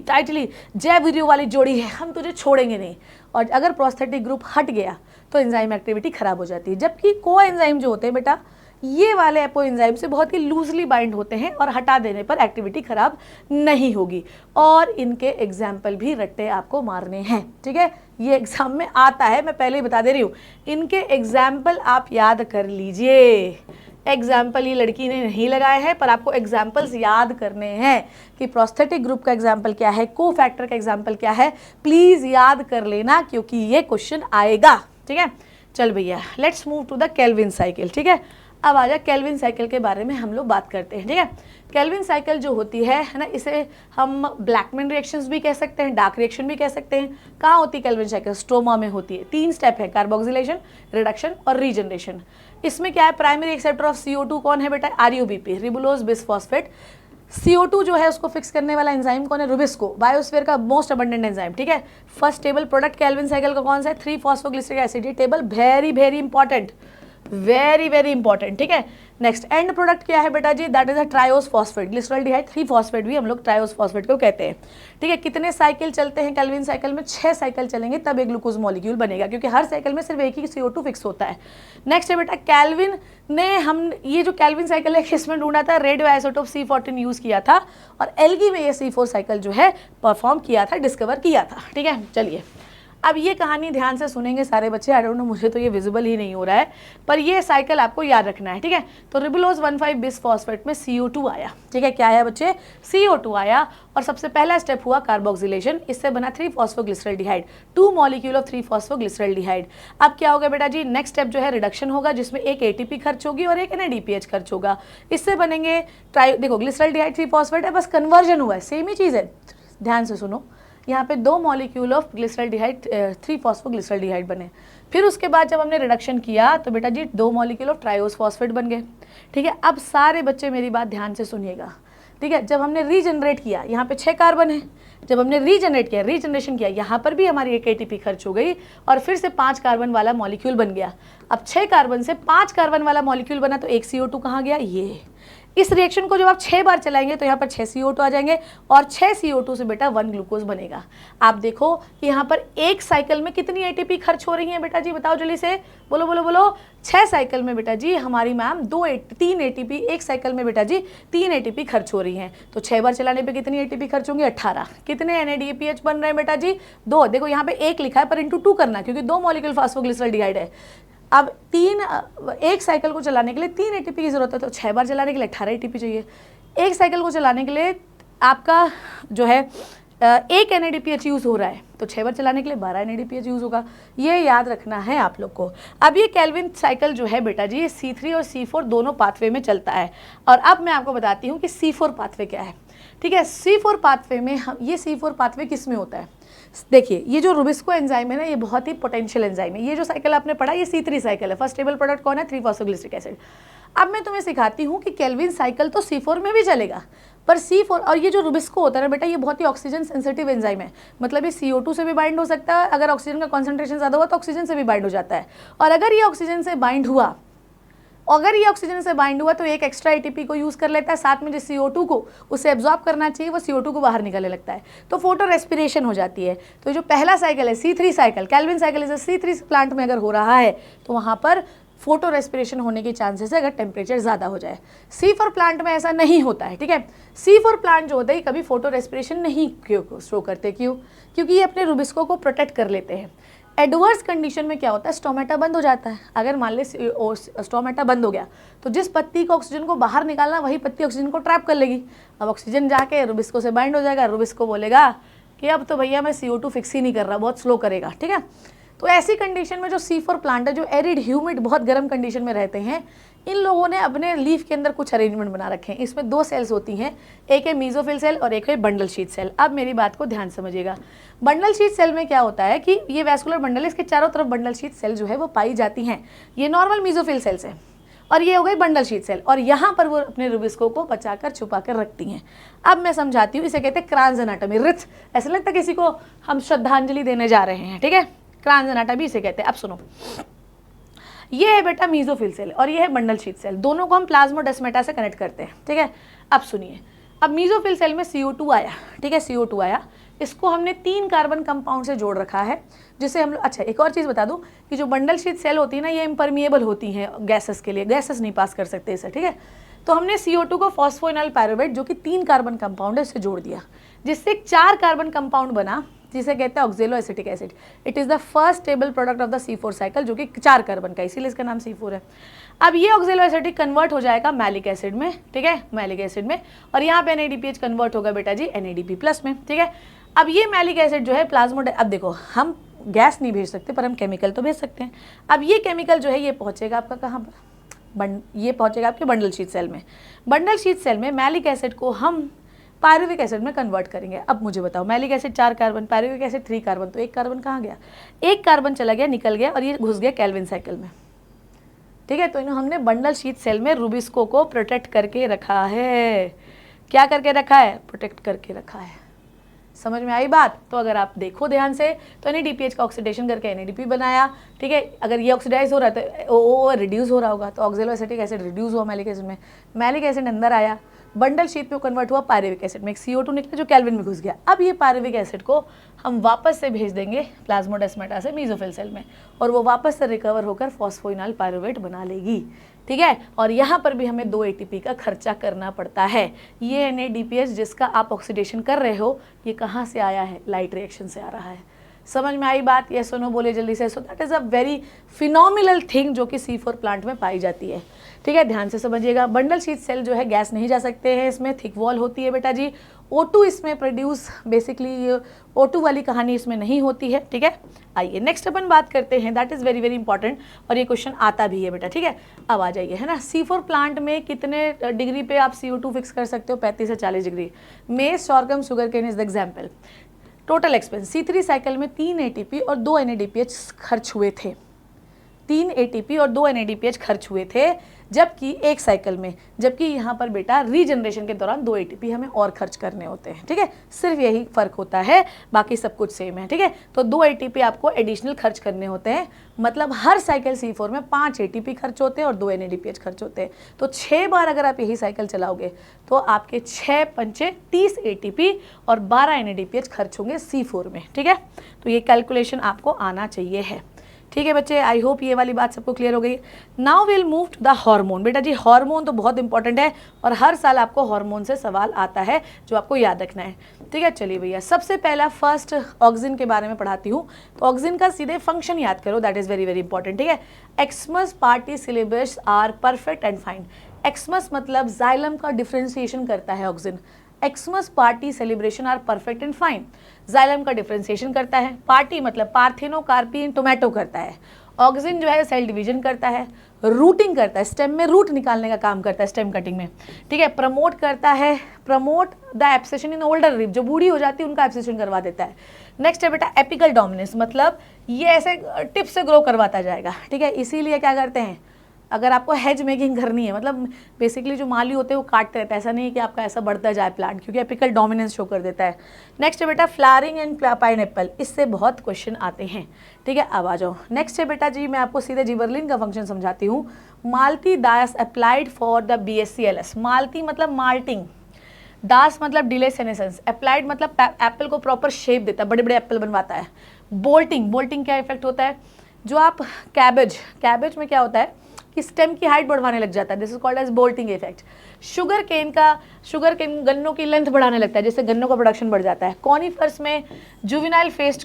जय वीडियो वाली जोड़ी है, हम तुझे छोड़ेंगे नहीं। और अगर प्रोस्थेटिक ग्रुप हट गया तो एंजाइम एक्टिविटी खराब हो जाती है। जबकि कोएंजाइम जो होते हैं बेटा, ये वाले एपो एंजाइम से बहुत ही लूजली बाइंड होते हैं और हटा देने पर एक्टिविटी खराब नहीं होगी। और इनके एग्जाम्पल भी रट्टे आपको मारने हैं, ठीक है, ये एग्जाम में आता है, मैं पहले ही बता दे रही हूँ। इनके एग्जाम्पल आप याद कर लीजिए। एग्जाम्पल ये लड़की ने नहीं लगाए हैं, पर आपको एग्जाम्पल्स याद करने हैं कि प्रोस्थेटिक ग्रुप का एग्जाम्पल क्या है, कोफैक्टर का एग्जाम्पल क्या है, प्लीज़ याद कर लेना क्योंकि ये क्वेश्चन आएगा, ठीक है। चल भैया, let's move to the Calvin cycle, ठीक है। अब आ जाए केल्विन साइकिल के बारे में हम लोग बात करते हैं, ठीक है। केल्विन साइकिल जो होती है ना, इसे हम ब्लैकमैन रिएक्शंस भी कह सकते हैं, डार्क रिएक्शन भी कह सकते हैं। कहाँ होती है केल्विन साइकिल? स्ट्रोमा में होती है। 3 स्टेप है, कार्बोक्सिलेशन, रिडक्शन और रीजनरेशन। इसमें क्या है, प्राइमरी एक्सेप्टर ऑफ CO2 कौन है बेटा? RUBP, ribulose bisphosphate. CO2 जो है उसको फिक्स करने वाला एंजाइम कौन है? रुबिस्को, बायोस्फीयर का मोस्ट अबंडेंट एंजाइम, ठीक है। First table product Calvin cycle का कौन सा है? Three phosphoglyceric acid. ये table very very important, very very important, ठीक है। नेक्स्ट एंड प्रोडक्ट क्या है बेटा जी? That is a triose phosphate, glyceraldehyde three phosphate भी हम लोग ट्रायोस फॉस्फेट को कहते हैं, ठीक है। कितने साइकिल चलते हैं केल्विन साइकिल में? 6 साइकिल चलेंगे तब एक ग्लूकोज मॉलिक्यूल बनेगा, क्योंकि हर साइकिल में सिर्फ एक ही CO2 फिक्स होता है। नेक्स्ट है बेटा केल्विन ने, हम ये जो केल्विन साइकिल है किसमें ढूंढा था? रेडियो आइसोटोप C14 यूज किया था और एल्गी में ये C4 साइकिल जो है परफॉर्म किया था, डिस्कवर किया था, ठीक है। चलिए अब ये कहानी ध्यान से सुनेंगे सारे बच्चे। आई डोंट नो, मुझे तो ये विजिबल ही नहीं हो रहा है, पर ये साइकिल आपको याद रखना है, ठीक है। तो रिबुलोज 1,5 बिसफॉस्फेट में CO2 आया, ठीक है। क्या आया बच्चे? CO2 आया और सबसे पहला स्टेप हुआ कार्बोक्सिलेशन, इससे बना 3-फॉस्फोग्लिसरॉल्डिहाइड, 2 मॉलिक्यूल ऑफ 3-फॉस्फोग्लिसरॉल्डिहाइड। अब क्या होगा बेटा जी? नेक्स्ट स्टेप जो है रिडक्शन होगा, जिसमें एक ATP खर्च होगी और एक NADPH खर्च होगा। इससे बनेंगे देखो ग्लिसरॉल्डिहाइड 3-फॉस्फेट है, बस कन्वर्जन हुआ है, सेम ही चीज़ है। ध्यान से सुनो, यहाँ पे 2 मॉलिक्यूल ऑफ ग्लिसरॉल्डिहाइड 3-फॉस्फोग्लिसरॉल्डिहाइड बने। फिर उसके बाद जब हमने रिडक्शन किया तो बेटा जी 2 मॉलिक्यूल ऑफ ट्रायोस फॉस्फेट बन गए, ठीक है। अब सारे बच्चे मेरी बात ध्यान से सुनिएगा, ठीक है। जब हमने रीजनरेट किया, यहाँ पे 6 कार्बन है, जब हमने रीजनरेट किया, रीजनरेशन किया, यहाँ पर भी हमारी एक ATP खर्च हो गई और फिर से 5 कार्बन वाला मॉलिक्यूल बन गया। अब 6 कार्बन से 5 कार्बन वाला मॉलिक्यूल बना तो एक CO2 कहाँ गया? ये। इस रिएक्शन को जब आप 6 बार चलाएंगे तो यहाँ पर 6 CO2 आ जाएंगे और 6 CO2 से बेटा 1 ग्लूकोज बनेगा। आप देखो कि यहाँ पर एक साइकिल में कितनी ATP खर्च हो रही है बेटा जी? बताओ जल्दी से, बोलो बोलो बोलो। 6 साइकिल में बेटा जी हमारी मैम 3 ATP, एक साइकिल में बेटा जी 3 ATP खर्च हो रही हैं। तो 6 बार चलाने पे कितनी ATP खर्च होंगी? 18। कितने NADPH बन रहे हैं बेटा जी? 2। देखो यहाँ पे 1 लिखा है पर इंटू 2 करना, क्योंकि 2 मॉलिक्यूल फॉस्फोग्लिसरॉल्डिहाइड है। अब एक साइकिल को चलाने के लिए 3 ATP की जरूरत है, तो 6 बार चलाने के लिए 18 ATP चाहिए। एक साइकिल को चलाने के लिए आपका जो है 1 NADPH यूज़ हो रहा है, तो 6 बार चलाने के लिए 12 NADPH यूज़ होगा। ये याद रखना है आप लोग को। अब ये केल्विन साइकिल जो है बेटा जी, ये C3 और C4 दोनों पाथवे में चलता है। और अब मैं आपको बताती हूँ कि C4 पाथवे क्या है, ठीक है। C4 पाथवे में हम, ये C4 पाथवे किस में होता है? देखिए ये जो रुबिस्को एंजाइम है ना, ये बहुत ही पोटेंशियल एंजाइम है। ये जो साइकिल आपने पढ़ा, ये C3 साइकिल है। फर्स्ट टेबल प्रोडक्ट कौन है? Three phosphoglyceric acid. अब मैं तुम्हें सिखाती हूँ कि केल्विन साइकिल तो C4 में भी चलेगा, पर C4 और ये जो रुबिस्को होता है ना बेटा, ये बहुत ही ऑक्सीजन सेंसिटिव एंजाइम है। मतलब ये CO2 से भी बाइंड हो सकता है, अगर ऑक्सीजन का कॉन्सेंट्रेशन ज़्यादा हुआ तो ऑक्सीजन से भी बाइंड हो जाता है। और अगर ये ऑक्सीजन से बाइंड हुआ, तो एक एक्स्ट्रा ATP को यूज़ कर लेता है, साथ में जो CO2 को उसे एब्जॉर्ब करना चाहिए वो CO2 को बाहर निकलने लगता है, तो फोटो रेस्पिरेशन हो जाती है। तो जो पहला साइकिल है C3 साइकिल, केल्विन साइकिल इस C3 प्लांट में अगर हो रहा है तो वहाँ पर फोटो रेस्पिरेशन होने के चांसेस है अगर टेम्परेचर ज़्यादा हो जाए। C4 प्लांट में ऐसा नहीं होता है, ठीक है। C4 प्लांट जो होता है कभी फोटो रेस्पिरेशन नहीं शो करते, क्यों? क्योंकि ये अपने रुबिस्को को प्रोटेक्ट कर लेते हैं। एडवर्स कंडीशन में क्या होता है? स्टोमेटा बंद हो जाता है। अगर मान ले स्टोमेटा बंद हो गया तो जिस पत्ती को ऑक्सीजन को बाहर निकालना, वही पत्ती ऑक्सीजन को ट्रैप कर लेगी। अब ऑक्सीजन जाके रुबिस्को से बाइंड हो जाएगा, रुबिस्को बोलेगा कि अब तो भैया मैं CO2 फिक्स ही नहीं कर रहा, बहुत स्लो करेगा, ठीक है। तो ऐसी कंडीशन में जो C4 प्लांट है, जो एरिड ह्यूमिड बहुत गर्म कंडीशन में रहते हैं, इन लोगों ने अपने लीफ के अंदर कुछ अरेंजमेंट बना रखे हैं। इसमें 2 सेल्स होती हैं, एक है मीजोफिल सेल और एक है बंडल शीथ सेल। अब मेरी बात को ध्यान समझिएगा। बंडल शीथ सेल में क्या होता है कि ये वैस्कुलर बंडल है, इसके चारों तरफ बंडल शीथ सेल जो है वो पाई जाती हैं। ये नॉर्मल मीजोफिल सेल्स है और ये हो गई बंडल शीथ सेल, और यहाँ पर वो अपने रुबिस्को को बचाकर छुपा कर रखती हैं। अब मैं समझाती हूँ, इसे कहते हैं क्रांज एनाटॉमी। रिथ, ऐसा लगता है किसी को हम श्रद्धांजलि देने जा रहे हैं, ठीक है। क्रांज एनाटॉमी इसे कहते हैं। अब सुनो, ये है बेटा मीजोफिल सेल और ये है बंडल शीथ सेल, दोनों को हम प्लाज्मोडेस्माटा से कनेक्ट करते हैं, ठीक है। अब सुनिए, अब मीजोफिल सेल में CO2 आया, ठीक है, CO2 आया, इसको हमने 3 कार्बन कंपाउंड से जोड़ रखा है, जिसे हम, अच्छा एक और चीज़ बता दूं कि जो बंडल शीथ सेल होती है ना, ये इम्परमिएबल होती हैं गैसेस के लिए, गैसेस नहीं पास कर सकते इसे, ठीक है। तो हमने CO2 को फॉस्फोइनॉल पायरुवेट जो कि 3 कार्बन कंपाउंड है, इससे जोड़ दिया, जिससे 4 कार्बन कंपाउंड बना, जिसे कहते हैं ऑक्जेलो acetic acid. It is the first stable product of the C4 cycle, जो कि 4 कार्बन का, इसीलिए इसका नाम C4 है। अब ये ऑक्जेलो एसिटिक कन्वर्ट हो जाएगा मैलिक एसिड में, ठीक है, मैलिक एसिड में, और यहाँ पे NADPH कन्वर्ट होगा बेटा जी NADP+ में, ठीक है। अब ये मैलिक एसिड जो है अब देखो हम गैस नहीं भेज सकते पर हम केमिकल तो भेज सकते हैं। अब ये केमिकल जो है ये पहुँचेगा आपका कहाँ पर? ये पहुंचेगा आपके बंडल शीथ सेल में। बंडल शीथ सेल में मैलिक एसिड को हम पायरुविक एसिड में कन्वर्ट करेंगे। अब मुझे बताओ, malic acid 4 carbon, pyruvic acid 3 carbon, तो 1 कार्बन कहाँ गया? 1 कार्बन चला गया, निकल गया और ये घुस गया केल्विन साइकिल में। ठीक है, तो इन्हें हमने बंडल शीथ सेल में रूबिस्को को प्रोटेक्ट करके रखा है। क्या करके रखा है? प्रोटेक्ट करके रखा है। समझ में आई बात? तो अगर आप देखो ध्यान से तो NADPH का ऑक्सीडेशन करके NADP बनाया। ठीक है, अगर ये ऑक्सीडाइज हो रहा है तो ओ रिड्यूस हो रहा होगा, तो ऑक्जेलोएसिटिक एसिड रिड्यूस हुआ मैलिक एसिड में, मैलिक एसिड अंदर आया, बंडल शीट में कन्वर्ट हुआ पायरुविक एसिड में, एक CO2 निकला जो केल्विन में घुस गया। अब ये पायरुविक एसिड को हम वापस से भेज देंगे प्लाज्मोडेस्माटा से मेसोफिल सेल में, और वो वापस से रिकवर होकर फॉस्फोइनॉल पायरुवेट बना लेगी। ठीक है, और यहाँ पर भी हमें 2 ATP का खर्चा करना पड़ता है। ये NADPH जिसका आप ऑक्सीडेशन कर रहे हो, ये कहाँ से आया है? लाइट रिएक्शन से आ रहा है। समझ में आई बात? यस और नो बोले जल्दी से। So that is a very phenomenal thing जो कि C4 प्लांट में पाई जाती है। ठीक है, ध्यान से समझिएगा। बंडल शीथ सेल जो है गैस नहीं जा सकते हैं, इसमें थिक वॉल होती है बेटा जी। O2 इसमें प्रोड्यूस, बेसिकली O2 वाली कहानी इसमें नहीं होती है। ठीक है, आइए नेक्स्ट अपन बात करते हैं, that is very very important, और ये क्वेश्चन आता भी है बेटा। ठीक है, अब आ जाइए, है ना। C4 प्लांट में कितने डिग्री पे आप CO2 फिक्स कर सकते हो? 35 से 40 degree. Maize, sorghum, sugar cane is the example. Total expense C3 cycle में 3 ATP और 2 NADPH खर्च हुए थे। 3 ATP और 2 NADPH खर्च हुए थे, जबकि एक साइकिल में, जबकि यहाँ पर बेटा रीजनरेशन के दौरान 2 ATP हमें और खर्च करने होते हैं। ठीक है, सिर्फ यही फर्क होता है, बाकी सब कुछ सेम है। ठीक है, तो 2 ATP आपको एडिशनल खर्च करने होते हैं, मतलब हर साइकिल C4 में 5 ATP खर्च होते हैं और 2 NADPH खर्च होते हैं। तो 6 बार अगर आप यही साइकिल चलाओगे तो आपके 6 पंचे 30 ATP और 12 NADPH खर्च होंगे C4 में। ठीक है, तो ये कैलकुलेशन आपको आना चाहिए है। ठीक है बच्चे, आई होप ये वाली बात सबको क्लियर हो गई। Now will move to the hormone. बेटा जी हार्मोन तो बहुत इंपॉर्टेंट है और हर साल आपको हार्मोन से सवाल आता है जो आपको याद रखना है। ठीक है, चलिए भैया, सबसे पहला फर्स्ट ऑक्सिन के बारे में पढ़ाती हूँ। तो ऑक्सिन का सीधे फंक्शन याद करो, that is very very important. ठीक है, Xmas party syllabus are perfect and fine. Xmas मतलब जाइलम का डिफ्रेंसिएशन करता है auxin. Xmas party celebration are perfect and fine. Xylem का डिफ्रेंसिएशन करता है, पार्टी मतलब पार्थेनो कार्पिन टोमेटो करता है, ऑक्सिन जो है सेल डिवीजन करता है, रूटिंग करता है, स्टेम में रूट निकालने का काम करता है स्टेम कटिंग में। ठीक है, प्रमोट करता है, promote the abscission in older rip, जो बूढ़ी हो जाती है उनका एब्सेशन करवा देता है। नेक्स्ट है बेटा एपिकल डोमिनेंस, मतलब ये ऐसे टिप से ग्रो करवाता जाएगा। ठीक है, इसीलिए क्या करते हैं, अगर आपको हेज मेकिंग करनी है, मतलब बेसिकली जो माली होते हैं वो काटते रहते हैं, ऐसा नहीं है कि आपका ऐसा बढ़ता जाए प्लांट, क्योंकि एपिकल डोमिनेंस शो कर देता है। नेक्स्ट है बेटा फ्लावरिंग एंड पाइनएप्पल, इससे बहुत क्वेश्चन आते हैं। ठीक है, अब आ जाओ। नेक्स्ट है बेटा जी, मैं आपको सीधे जिबरलिन का फंक्शन समझाती हूँ। Multi Das applied for the BSc-LS। Multi मतलब माल्टिंग, दास मतलब डिले सेनेसेंस, अप्लाइड मतलब एप्पल को प्रॉपर शेप देता है, बड़े बड़े एप्पल बनवाता है। बोल्टिंग, बोल्टिंग क्या इफेक्ट होता है, जो आप कैबेज में क्या होता है कि स्टेम की हाइट बढ़वाने लग जाता है, this is called as bolting effect. Sugar cane गन्नों की लेंथ बढ़ाने लगता है, जिससे गन्नों का प्रोडक्शन बढ़ जाता है। कॉनिफर्स में जुवेनाइल फेज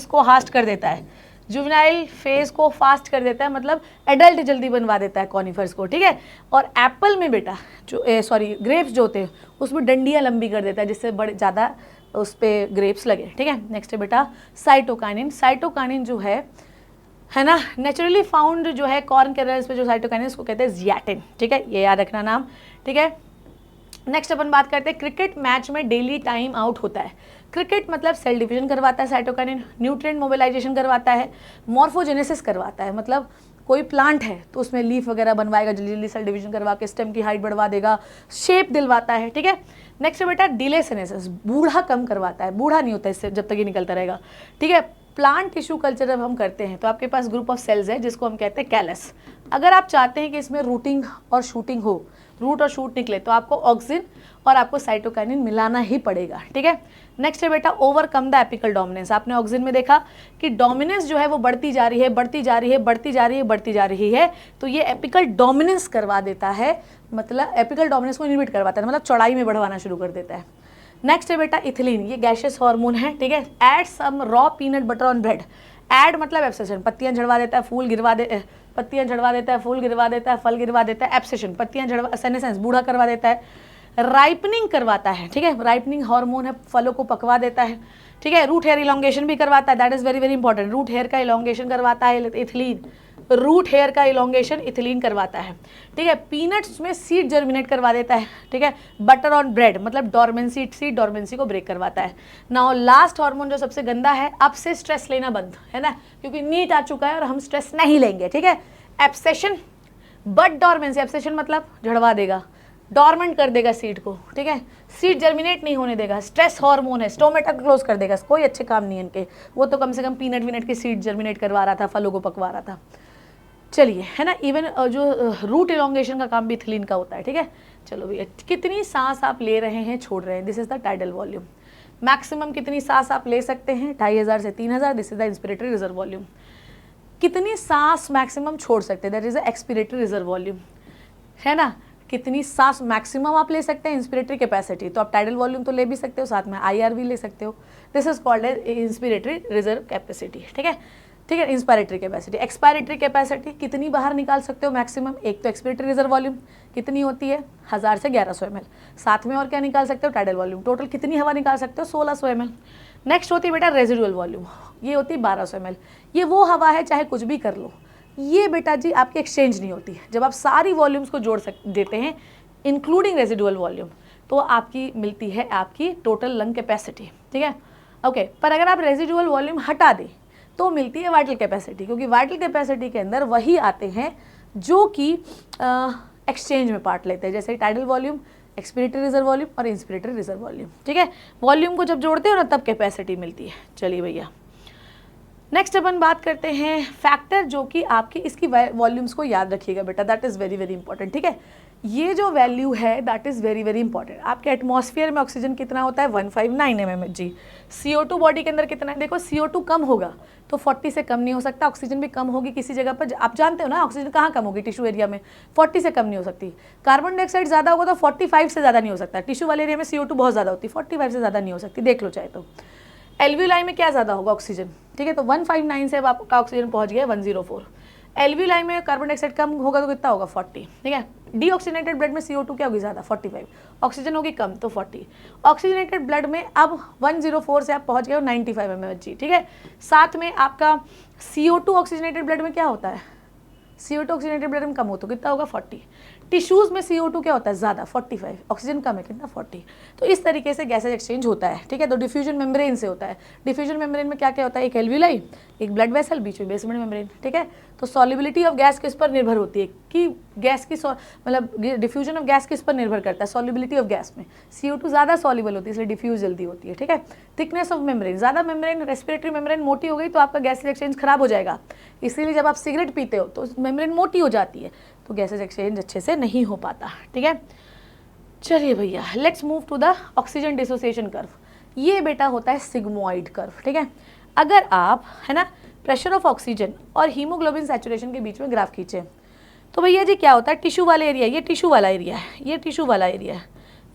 को हास्ट कर देता है, जुवेनाइल फेज को फास्ट कर देता है, मतलब एडल्ट जल्दी बनवा देता है कॉनिफर्स को। ठीक है, और एप्पल में बेटा जो ग्रेप्स जो होते हैं उसमें डंडियाँ लंबी कर देता है, जिससे बड़े ज़्यादा उस पर ग्रेप्स लगे। ठीक है, नेक्स्ट है बेटा साइटोकाइनिन। साइटोकाइनिन जो है ना, नेचुरली फाउंड जो है कॉर्न कैरल्स पे जो साइटोकाइनिन उसको कहते हैं ज़ियाटिन। ठीक है, ये याद रखना नाम। ठीक है, नेक्स्ट अपन बात करते हैं क्रिकेट मैच में डेली टाइम आउट होता है। क्रिकेट मतलब सेल डिवीजन करवाता है साइटोकाइनिन, न्यूट्रिएंट मोबिलाइजेशन करवाता है, मॉर्फोजेनेसिस करवाता है, मतलब कोई प्लांट है तो उसमें लीफ वगैरह बनवाएगा, जल्दी जल्दी सेल डिवीजन करवा के स्टेम की हाइट बढ़वा देगा, शेप दिलवाता है। ठीक है, नेक्स्ट है बेटा डिले सेनेसिस, बूढ़ा कम करवाता है, बूढ़ा नहीं होता इससे जब तक ये निकलता रहेगा। ठीक है, प्लांट टिश्यू कल्चर जब हम करते हैं तो आपके पास ग्रुप ऑफ सेल्स है जिसको हम कहते हैं कैलस। अगर आप चाहते हैं कि इसमें रूटिंग और शूटिंग हो, रूट और शूट निकले, तो आपको ऑक्सिन और आपको साइटोकाइनिन मिलाना ही पड़ेगा। ठीक है, नेक्स्ट है बेटा ओवरकम द एपिकल डोमिनेंस। आपने ऑक्सिन में देखा कि डोमिनेंस जो है वो बढ़ती जा रही है, तो ये एपिकल डोमिनेंस करवा देता है, मतलब एपिकल डोमिनेंस को इनहिबिट करवाता है, मतलब चौड़ाई में बढ़वाना शुरू कर देता है। नेक्स्ट है बेटा इथिलीन, ये गैशियस हार्मोन है। ठीक है, add some raw peanut butter on bread. Add मतलब एब्सेशन, पत्तियां झड़वा देता है, फूल गिरवा देता है, फल गिरवा देता है। एब्सेशन पत्तियां झड़वा, सेनेसेंस बूढ़ा करवा देता है। राइपनिंग करवाता है। ठीक है, राइपनिंग हार्मोन है, फलों को पकवा देता है। ठीक है, रूट हेयर इलोंगेशन भी करवाता है, that is very very important, root hair का इलोंगेशन करवाता है इथिलीन। रूट हेयर का इलोंगेशन इथिलीन करवाता है, ठीक है। पीनट्स में सीड जर्मिनेट करवा देता है, ठीक है। बटर ऑन ब्रेड मतलब डॉर्मेंसी, सीड डॉर्मेंसी को ब्रेक करवाता है। नाउ लास्ट हार्मोन जो सबसे गंदा है, अब से स्ट्रेस लेना बंद, है ना, क्योंकि नीट आ चुका है और हम स्ट्रेस नहीं लेंगे, ठीक है। एब्सेशन बट डॉर्मेंसी, एब्सेशन मतलब झड़वा देगा, डॉर्मेंट कर देगा सीड को, ठीक है। सीड जर्मिनेट नहीं होने देगा, स्ट्रेस हार्मोन है, स्टोमेटा क्लोज कर देगा, कोई अच्छे काम नहीं है इनके। वो तो कम से कम पीनट विनट की सीड जर्मिनेट करवा रहा था, फलों को पकवा रहा था। चलिए, है ना, इवन जो रूट इलोंगेशन का काम भी इथिलीन का होता है, ठीक है। चलो भैया, कितनी सांस आप ले रहे हैं, छोड़ रहे हैं, this is the tidal volume. Maximum कितनी सांस आप ले सकते हैं, 2500 से 3000, this is the inspiratory reserve volume. कितनी सांस मैक्सिमम छोड़ सकते हैं, that is the expiratory reserve volume, है ना। कितनी सांस मैक्सिमम आप ले सकते हैं, इंस्पिरेटरी कैपेसिटी, तो आप टाइडल वॉल्यूम तो ले भी सकते हो, साथ में IR भी ले सकते हो। This is called as inspiratory reserve capacity, ठीक है, ठीक है। इंस्पायरेटरी कैपेसिटी, एक्सपायरेटरी कैपेसिटी कितनी बाहर निकाल सकते हो मैक्सिमम, एक तो एक्सपिरेटरी रिजर्व वॉल्यूम कितनी होती है 1000 से 1100 ml, साथ में और क्या निकाल सकते हो, टाइडल वॉल्यूम। टोटल कितनी हवा निकाल सकते हो, 1600 ml। नेक्स्ट होती है बेटा रेजिडुअल वॉल्यूम, ये होती है 1200 ml। ये वो हवा है चाहे कुछ भी कर लो, ये बेटा जी आपकी एक्सचेंज नहीं होती है। जब आप सारी वॉल्यूम्स को जोड़ देते हैं इंक्लूडिंग रेजिडुअल वॉल्यूम, तो आपकी मिलती है आपकी टोटल लंग कैपेसिटी, ठीक है, ओके। पर अगर आप रेजिडुअल वॉल्यूम हटा दें तो मिलती है वाइटल कैपेसिटी, क्योंकि वाइटल कैपेसिटी के अंदर वही आते हैं जो कि एक्सचेंज में पार्ट लेते हैं, जैसे tidal volume, expiratory reserve volume और इंस्पिरेटरी रिजर्व वॉल्यूम, ठीक है। वॉल्यूम को जब जोड़ते हो ना तब कैपेसिटी मिलती है। चलिए भैया, नेक्स्ट अपन बात करते हैं फैक्टर जो कि आपकी इसकी वॉल्यूम्स को याद रखिएगा बेटा, that is very very important, ठीक है। ये जो वैल्यू है that is very very important. आपके एटमॉस्फेयर में ऑक्सीजन कितना होता है 159 mmHg। CO2 बॉडी के अंदर कितना है, देखो CO2 कम होगा तो 40 से कम नहीं हो सकता, ऑक्सीजन भी कम होगी किसी जगह पर, आप जानते हो ना ऑक्सीजन कहाँ कम होगी, टिश्यू एरिया में 40 से कम नहीं हो सकती। कार्बन डाइऑक्साइड ज़्यादा होगा तो 45 से ज़्यादा नहीं हो सकता, टिश्यू वाले एरिया में CO2 बहुत ज़्यादा होती है, 45 से ज़्यादा नहीं हो सकती, देख लो चाहे तो। एल्वियोलाई में क्या ज़्यादा होगा ऑक्सीजन, ठीक है, तो 159 से अब आपका ऑक्सीजन पहुंच गया 104। एल्वियोलाई में कार्बन डाइऑक्साइड कम होगा तो कितना होगा 40, ठीक है। डीऑक्सीजनेटेड ब्लड में CO2 क्या होगी ज़्यादा 45, ऑक्सीजन होगी कम तो 40। ऑक्सीजनेटेड ब्लड में अब 104 से आप पहुंच गए 95 mmHg, ठीक है। साथ में आपका CO2 ऑक्सीजनेटेड ब्लड में क्या होता है, CO2 ऑक्सीजनेटेड ब्लड में कम हो तो कितना होगा 40। टिश्यूज़ में CO2 क्या होता है ज़्यादा 45, ऑक्सीजन कम है कितना 40। तो इस तरीके से गैसेज एक्सचेंज होता है, ठीक है। तो डिफ्यूजन मेम्ब्रेन से होता है। डिफ्यूजन मेम्ब्रेन में क्या क्या होता है, एक एल्वियोलाई, एक ब्लड वेसल, बीच में बेसमेंट मेम्ब्रेन, ठीक है। तो सॉल्युबिलिटी ऑफ गैस किस पर निर्भर होती है कि गैस की मतलब डिफ्यूजन ऑफ गैस किस पर निर्भर करता है, सॉल्युबिलिटी ऑफ गैस में। CO2 ज़्यादा सॉल्युबल होती है इसलिए डिफ्यूज जल्दी होती है, ठीक है। थिकनेस ऑफ मेम्ब्रेन, ज़्यादा मेम्ब्रेन रेस्पिरेटरी मेम्ब्रेन मोटी हो गई तो आपका गैसेज एक्सचेंज खराब हो जाएगा, इसीलिए जब आप सिगरेट पीते हो तो मेम्ब्रेन मोटी हो जाती है तो गैसेज एक्सचेंज अच्छे से नहीं हो पाता, ठीक है। चलिए भैया, let's move to the oxygen dissociation curve. ये बेटा होता है सिग्मोइड कर्व, ठीक है। अगर आप, है ना, प्रेशर ऑफ ऑक्सीजन और हीमोग्लोबिन सैचुरेशन के बीच में ग्राफ खींचे तो भैया जी क्या होता है, टिश्यू वाला एरिया, ये टिश्यू वाला एरिया है, ये टिश्यू वाला एरिया है,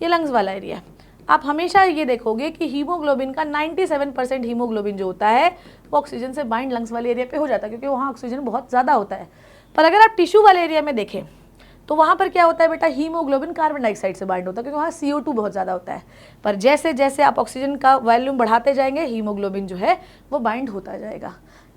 ये लंग्स वाला एरिया है। आप हमेशा ये देखोगे कि हीमोग्लोबिन का 97% हीमोग्लोबिन जो होता है वो ऑक्सीजन से बाइंड लंग्स वाले एरिया पे हो जाता है, क्योंकि वहाँ ऑक्सीजन बहुत ज़्यादा होता है। पर अगर आप टिश्यू वाले एरिया में देखें तो वहाँ पर क्या होता है बेटा, हीमोग्लोबिन कार्बन डाइऑक्साइड से बाइंड होता है, क्योंकि वहाँ CO2 बहुत ज़्यादा होता है। पर जैसे जैसे आप ऑक्सीजन का वॉल्यूम बढ़ाते जाएंगे हीमोग्लोबिन जो है वो बाइंड होता जाएगा।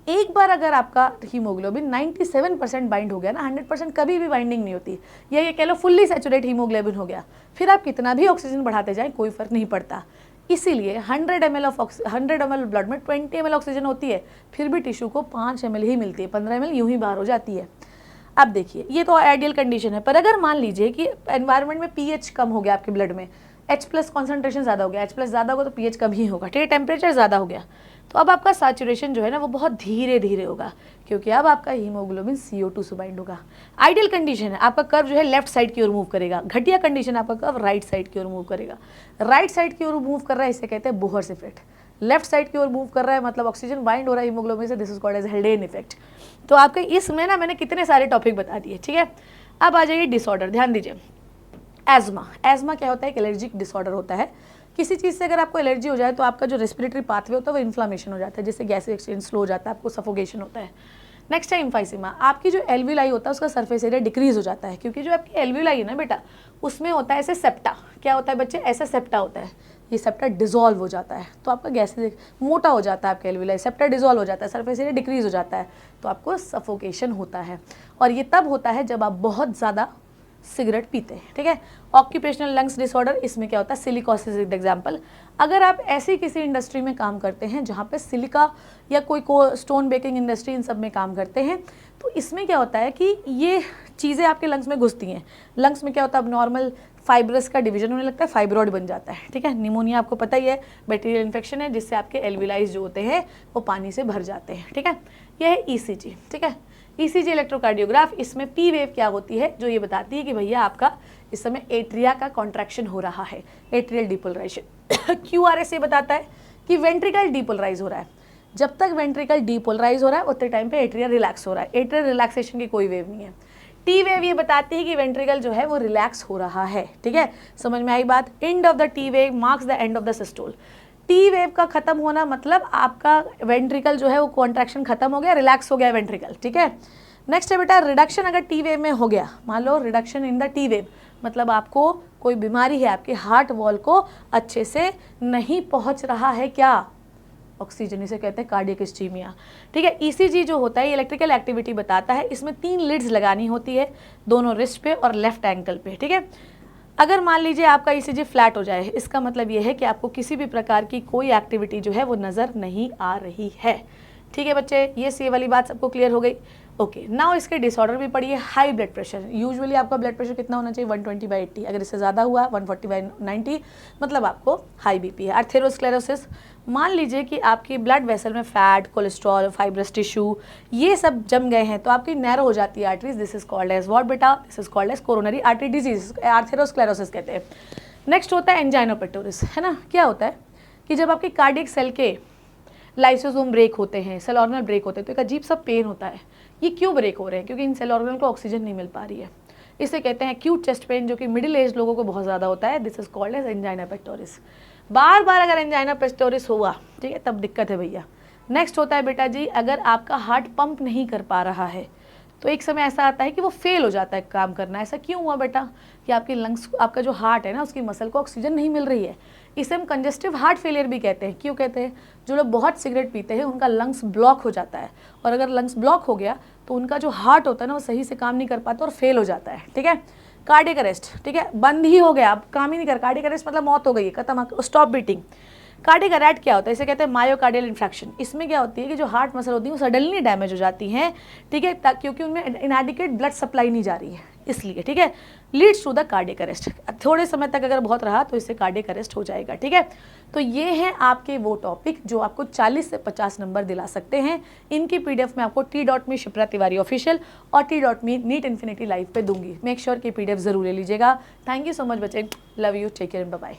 एक बार अगर आपका हीमोग्लोबिन 97% बाइंड हो गया ना, 100% कभी भी बाइंडिंग नहीं होती, या ये कह लो फुल्ली सैचुरेट हीमोग्लोबिन हो गया, फिर आप कितना भी ऑक्सीजन बढ़ाते जाएं कोई फर्क नहीं पड़ता। इसीलिए 100 ml ब्लड में 20 ml ऑक्सीजन होती है, फिर भी टिश्यू को 5 ml ही मिलती है, 15 ml यूं ही बाहर हो जाती है। अब देखिए, ये तो आइडियल कंडीशन है, पर अगर मान लीजिए कि एनवायरनमेंट में pH कम हो गया आपके ब्लड में, H+ कॉन्सेंट्रेशन ज़्यादा हो गया, H+ ज़्यादा होगा तो pH कम ही होगा, ठीक है, टेम्परेचर ज़्यादा हो गया, तो अब आपका सैचुरेशन जो है ना वो बहुत धीरे धीरे होगा, क्योंकि अब आपका हीमोग्लोबिन CO2 से बाइंड होगा। आइडियल कंडीशन है आपका कर्व जो है लेफ्ट साइड की ओर मूव करेगा, घटिया कंडीशन आपका कर्व राइट साइड की ओर मूव करेगा। राइट साइड की ओर मूव कर रहा है इसे कहते हैं बोहर्स इफेक्ट, लेफ्ट साइड की ओर मूव कर रहा है मतलब ऑक्सीजन बाइंड हो रहा है हीमोग्लोबिन से, this is called as Haldane effect. तो आपके इसमें ना मैंने कितने सारे टॉपिक बता दिए, ठीक है। अब आ जाइए डिसऑर्डर, ध्यान दीजिए। एज़मा, एज़मा क्या होता है, एक एलर्जिक डिसऑर्डर होता है। किसी चीज़ से अगर आपको एलर्जी हो जाए तो आपका जो रेस्पिरेटरी पाथवे होता है वो इन्फ्लामेशन हो जाता है, जिससे गैस एक्सचेंज स्लो हो जाता है, आपको सफोकेशन होता है। नेक्स्ट है इम्फाइसीमा, आपकी जो एल्वियोलाई होता है उसका सरफेस एरिया डिक्रीज हो जाता है, क्योंकि जो आपकी एल्वियोलाई है ना बेटा उसमें होता है ऐसे सेप्टा, क्या होता है बच्चे, ऐसा सेप्टा होता है, ये सेप्टा डिजोल्व हो जाता है, तो आपका गैसेज मोटा हो जाता है, आपका एल्विलाई सेप्टा डिजोल्व हो जाता है, सरफेस एरिया डिक्रीज हो जाता है, तो आपको सफोकेशन होता है। और ये तब होता है जब आप बहुत ज़्यादा सिगरेट पीते हैं, ठीक है। ऑक्यूपेशनल लंग्स डिसऑर्डर, इसमें क्या होता है, सिलिकोसिस इज एग्जाम्पल। अगर आप ऐसी किसी इंडस्ट्री में काम करते हैं जहाँ पे सिलिका या कोई स्टोन बेकिंग इंडस्ट्री इन सब में काम करते हैं, तो इसमें क्या होता है कि ये चीज़ें आपके लंग्स में घुसती हैं। लंग्स में क्या होता है, अब नॉर्मल फाइब्रस का डिवीजन होने लगता है, फाइब्रॉइड बन जाता है, ठीक है। निमोनिया आपको पता ही है, बैक्टीरियल इन्फेक्शन है जिससे आपके एल्विलाइज जो होते हैं वो पानी से भर जाते हैं, ठीक है। यह है ईसीजी, ठीक है। ईसीजी इलेक्ट्रोकार्डियोग्राफ, इसमें पी वेव क्या होती है जो ये बताती है कि भैया आपका इस समय एट्रिया का कॉन्ट्रैक्शन हो रहा है, एट्रियल डिपोलराइजेशन। क्यूआरएस ये बताता है कि वेंट्रिकल डिपोलराइज हो रहा है। जब तक वेंट्रिकल डिपोलराइज हो रहा है उतने टाइम पे एट्रिया रिलैक्स हो रहा है, एट्रियल रिलैक्सेशन की कोई वेव नहीं है। टी वेव ये बताती है कि वेंट्रिकल जो है वो रिलैक्स हो रहा है, ठीक है। समझ में आई बात। End of the T wave marks the end of the systole. T wave का खत्म होना मतलब आपका वेंट्रिकल जो है वो कॉन्ट्रैक्शन खत्म हो गया, रिलैक्स हो गया वेंट्रिकल, ठीक है। नेक्स्ट है बेटा रिडक्शन, अगर टी वेव में हो गया, मान लो reduction in the T wave, मतलब आपको कोई बीमारी है, आपके हार्ट वॉल को अच्छे से नहीं पहुंच रहा है क्या, ऑक्सीजन, इसे कहते हैं कार्डियक इस्चीमिया, ठीक है। ईसीजी जो होता है ये इलेक्ट्रिकल एक्टिविटी बताता है, इसमें 3 लीड्स लगानी होती है, दोनों रिस्ट पे और लेफ्ट एंकल पे, ठीक है। अगर मान लीजिए आपका ईसीजी फ्लैट हो जाए, इसका मतलब ये है कि आपको किसी भी प्रकार की कोई एक्टिविटी जो है वो नज़र नहीं आ रही है, ठीक है बच्चे। ये वाली बात सबको क्लियर हो गई। ओके, नाउ इसके डिसऑर्डर भी पढ़िए। हाई ब्लड प्रेशर, यूजुअली आपका ब्लड प्रेशर कितना होना चाहिए, 120/80, अगर इससे ज़्यादा हुआ 140/90 मतलब आपको हाई बीपी है। आर्थेरोस्क्लेरोसिस, मान लीजिए कि आपकी ब्लड वेसल में फैट, कोलेस्ट्रॉल, फाइब्रस टिश्यू ये सब जम गए हैं, तो आपकी नैरो हो जाती है arteries, this is called as what बेटा, this is called as coronary artery disease, atherosclerosis कहते हैं। नेक्स्ट होता है एंजाइनोपेक्टोरिस, है ना। क्या होता है कि जब आपके कार्डियक सेल के लाइसोसोम ब्रेक होते हैं, सेल ऑर्गेनल ब्रेक होते हैं, तो एक अजीब सा पेन होता है। ये क्यों ब्रेक हो रहे हैं, क्योंकि इन सेल ऑर्गेनल को ऑक्सीजन नहीं मिल पा रही है। इसे कहते हैं एक्यूट चेस्ट पेन, जो कि मिडिल एज लोगों को बहुत ज़्यादा होता है, this is called as angina pectoris. बार बार अगर एंजाइना पेक्टोरिस हुआ, ठीक है, तब दिक्कत है भैया। नेक्स्ट होता है बेटा जी, अगर आपका हार्ट पंप नहीं कर पा रहा है, तो एक समय ऐसा आता है कि वो फेल हो जाता है काम करना। ऐसा क्यों हुआ बेटा, कि आपकी लंग्स, आपका जो हार्ट है ना, उसकी मसल को ऑक्सीजन नहीं मिल रही है। इसे हम कंजेस्टिव हार्ट फेलियर भी कहते हैं। क्यों कहते हैं, जो लोग बहुत सिगरेट पीते हैं उनका लंग्स ब्लॉक हो जाता है, और अगर लंग्स ब्लॉक हो गया तो उनका जो हार्ट होता है ना वो सही से काम नहीं कर पाता और फेल हो जाता है, ठीक है। कार्डियक अरेस्ट, ठीक है, बंद ही हो गया, अब काम ही नहीं कर, कार्डियक अरेस्ट मतलब मौत हो गई, खत्म, स्टॉप बीटिंग। कार्डियक अरेस्ट क्या होता है, इसे कहते हैं मायोकार्डियल इन्फेक्शन। इसमें क्या होती है कि जो हार्ट मसल होती है वो सडनली डैमेज हो जाती हैं, ठीक है, क्योंकि उनमें इनएडिक्वेट ब्लड सप्लाई नहीं जा रही है, इसलिए, ठीक है। Leads to the cardiac arrest, थोड़े समय तक अगर बहुत रहा तो इससे कार्डियक अरेस्ट हो जाएगा, ठीक है। तो ये हैं आपके वो टॉपिक जो आपको 40 से 50 नंबर दिला सकते हैं। इनकी पीडीएफ मैं आपको t.me शिप्रा तिवारी ऑफिशियल और t.me नीट इन्फिनिटी लाइव पे दूंगी। मेक श्योर कि पीडीएफ जरूर ले लीजिएगा। थैंक यू सो मच बच्चे, love you, take care, bye bye.